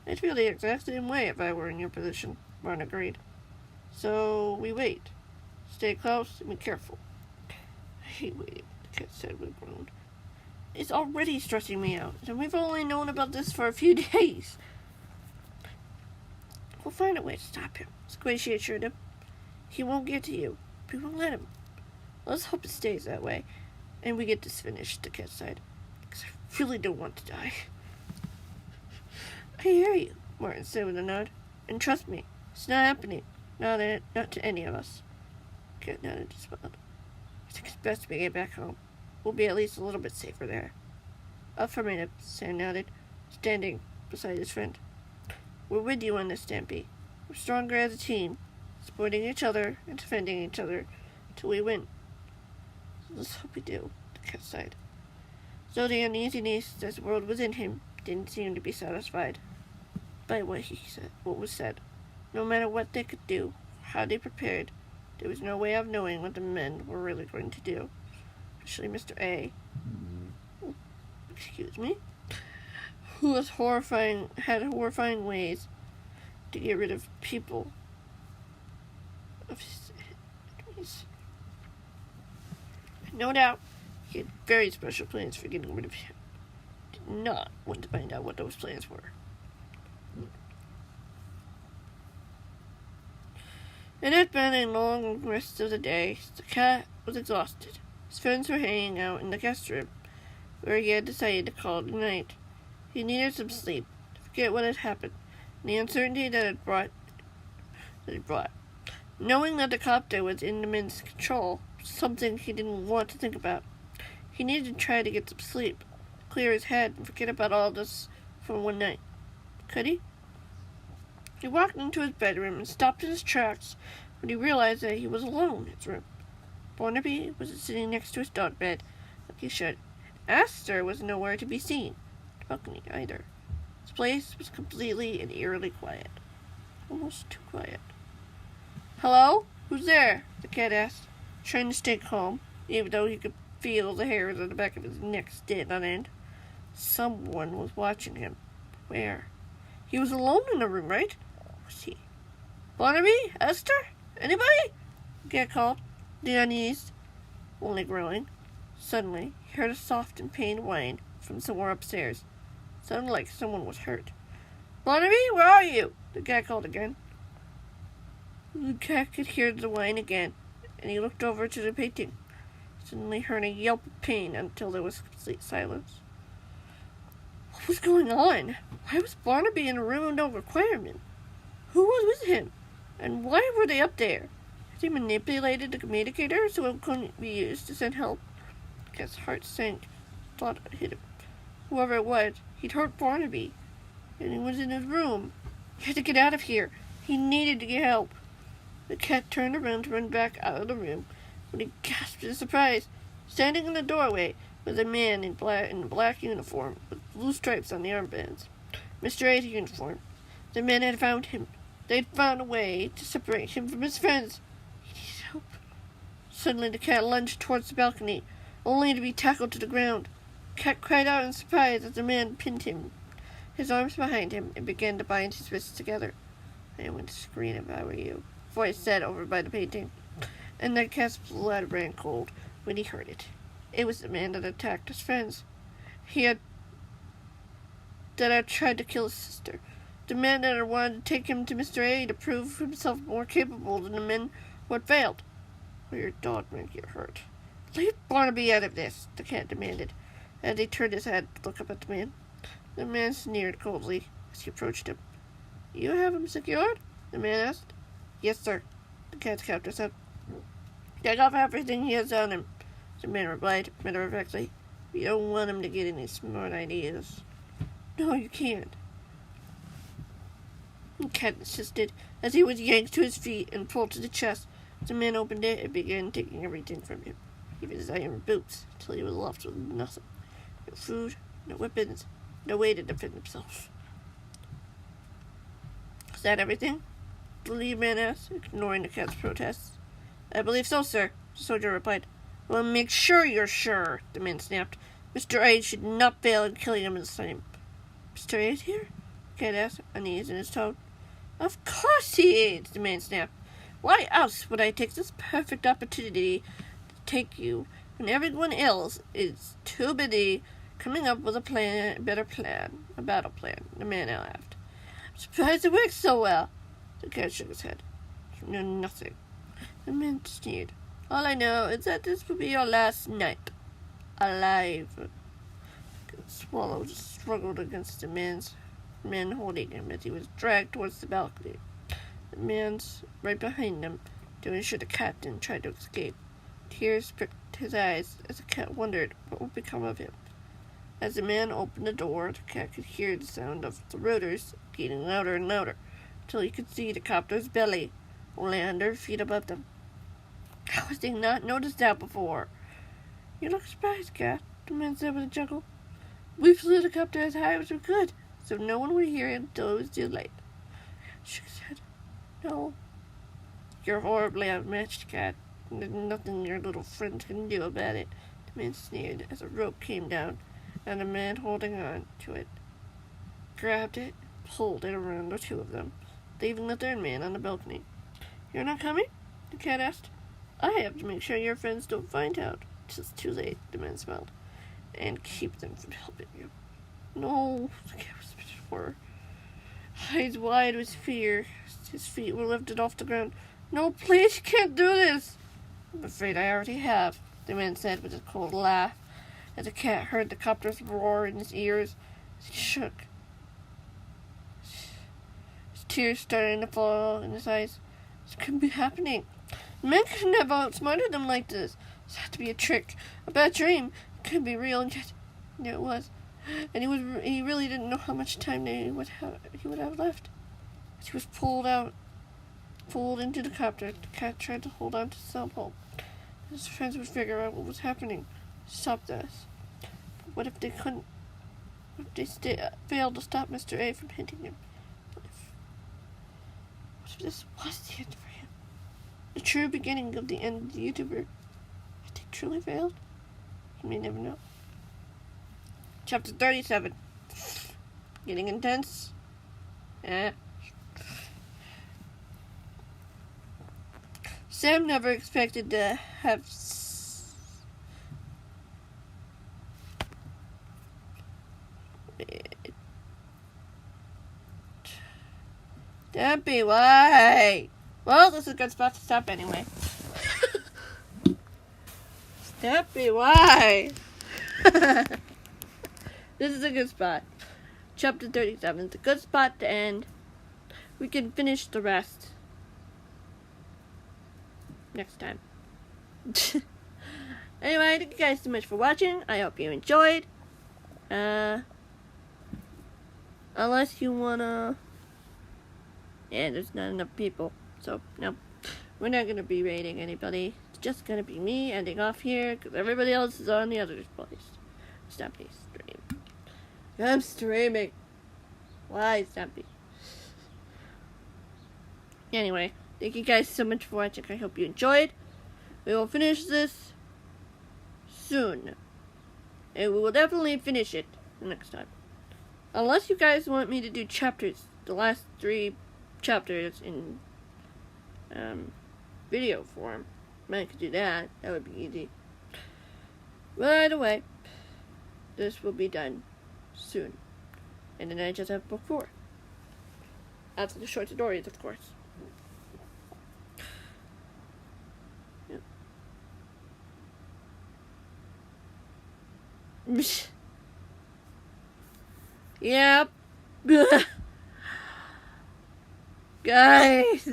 "I'd feel the exact same way if I were in your position," Martin agreed. "So we wait. Stay close and be careful." "I hate waiting," the cat said with a groan. "It's already stressing me out, and we've only known about this for a few days." "We'll find a way to stop him," Squishy assured him. "He won't get to you. We won't let him. Let's hope it stays that way. And we get this finished, the cat sighed. Because I really don't want to die. I hear you, Martin said with a nod. And trust me, it's not happening. Not to any of us. The cat nodded and smiled. I think it's best we get back home. We'll be at least a little bit safer there. Affirmative, Sam nodded, standing beside his friend. We're with you on this, Stampy. We're stronger as a team, supporting each other and defending each other till we win. So let's hope we do, the cat sighed. So the uneasiness that the world within him didn't seem to be satisfied by what was said. No matter what they could do, how they prepared, there was no way of knowing what the men were really going to do. Especially Mr. A. Excuse me. Who had horrifying ways to get rid of people of his enemies. No doubt, he had very special plans for getting rid of him. Did not want to find out what those plans were. It had been a long rest of the day. The cat was exhausted. His friends were hanging out in the guest room, where he had decided to call it a night. He needed some sleep, to forget what had happened, and the uncertainty that it brought. Knowing that the copter was in the men's control, was something he didn't want to think about. He needed to try to get some sleep, clear his head, and forget about all this for one night. Could he? He walked into his bedroom and stopped in his tracks when he realized that he was alone in his room. Barnaby was sitting next to his dog bed, like he should. Aster was nowhere to be seen. The balcony either. His place was completely and eerily quiet. Almost too quiet. Hello? Who's there? The cat asked, trying to stay calm, even though he could feel the hairs on the back of his neck stand on end. Someone was watching him. Where? He was alone in the room, right? Was he? Barnaby? Esther? Anybody? The cat called, the unease only growing. Suddenly, he heard a soft and pained whine from somewhere upstairs. It sounded like someone was hurt. Barnaby, where are you? The cat called again. The cat could hear the whine again, and he looked over to the painting. He suddenly heard a yelp of pain until there was complete silence. What was going on? Why was Barnaby in a room with no requirement? Who was with him? And why were they up there? Had he manipulated the communicator so it couldn't be used to send help? The cat's heart sank. Thought it hit him. Whoever it was, he'd hurt Barnaby. And he was in his room. He had to get out of here. He needed to get help. The cat turned around to run back out of the room when he gasped in surprise. Standing in the doorway was a man in a black uniform with blue stripes on the armbands. Mr. A's uniform. The men had found him. They'd found a way to separate him from his friends. He needed help. Suddenly the cat lunged towards the balcony, only to be tackled to the ground. The cat cried out in surprise as the man pinned him, his arms behind him, and began to bind his wrists together. I wouldn't scream if I were you, voice said over by the painting, and the cat's blood ran cold when he heard it. It was the man that attacked his friends. That had tried to kill his sister. The man that had wanted to take him to Mr. A to prove himself more capable than the men who had failed. Or your dog might get hurt. Leave Barnaby out of this, the cat demanded, as he turned his head to look up at the man. The man sneered coldly as he approached him. You have him secured? The man asked. Yes, sir, the cat's captor said. Take off everything he has on him, the man replied matter-of-factly. We don't want him to get any smart ideas. No, you can't, the cat insisted as he was yanked to his feet and pulled to the chest. The man opened it and began taking everything from him, even his iron boots, until he was left with nothing. No food, no weapons, no way to defend himself. Is that everything? The lead man asked, ignoring the cat's protests. I believe so, sir, the soldier replied. Well, make sure you're sure, the man snapped. Mr. A should not fail in killing him this time. Mr. A is here? The cat asked, unease in his tone. Of course he is, the man snapped. Why else would I take this perfect opportunity to take you when everyone else is too busy coming up with a battle plan, the man laughed. I'm surprised it worked so well. The cat shook his head. You know nothing. The man sneered. All I know is that this will be your last night. alive. The swallow struggled against the man holding him as he was dragged towards the balcony. The man's right behind him, to ensure the cat didn't try to escape. Tears pricked his eyes as the cat wondered what would become of him. As the man opened the door, the cat could hear the sound of the rotors getting louder and louder, till he could see the copter's belly only 100 feet above them. How had they not noticed that before? "You look surprised, cat," the man said with a chuckle. "We flew the copter as high as we could, so no one would hear it until it was too late." She said, "No, you're horribly outmatched, cat. There's nothing your little friend can do about it." The man sneered as a rope came down, and the man holding on to it grabbed it, pulled it around the two of them, leaving the third man on the balcony. "You're not coming?" the cat asked. "I have to make sure your friends don't find out. It's too late," the man smiled, "and keep them from helping you." "No," the cat whispered in horror, eyes wide with fear. His feet were lifted off the ground. "No, please, you can't do this." "I'm afraid I already have," the man said with a cold laugh, as the cat heard the copter's roar in his ears. He shook, his tears starting to fall in his eyes. This couldn't be happening. The man couldn't have outsmarted them like this. This had to be a trick, a bad dream. It couldn't be real, and yet it was. And he really didn't know how much time he would have left. As he was pulled into the copter, the cat tried to hold on to some hope. His friends would figure out what was happening. Stop this. But what if they couldn't? What if they failed to stop Mr. A from hitting him? What if this was the end for him? The true beginning of the end of the YouTuber. Had they truly failed? You may never know. Chapter 37. Getting intense. Sam never expected to have Stampy, why? Well, this is a good spot to stop anyway. Stampy, why? This is a good spot. Chapter 37 is a good spot to end. We can finish the rest next time. Anyway, thank you guys so much for watching. I hope you enjoyed. Unless you wanna... Yeah, there's not enough people. So, no. We're not gonna be rating anybody. It's just gonna be me ending off here, because everybody else is on the other place. Stampy, stream. I'm streaming. Why, Stampy? Anyway, thank you guys so much for watching. I hope you enjoyed. We will finish this soon. And we will definitely finish it next time. Unless you guys want me to do chapters, the last 3 chapters in video form. I could do that. That would be easy. Right away, this will be done soon. And then I just have book 4. After the short stories, of course. Yep. Guys,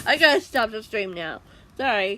I gotta stop the stream now. Sorry.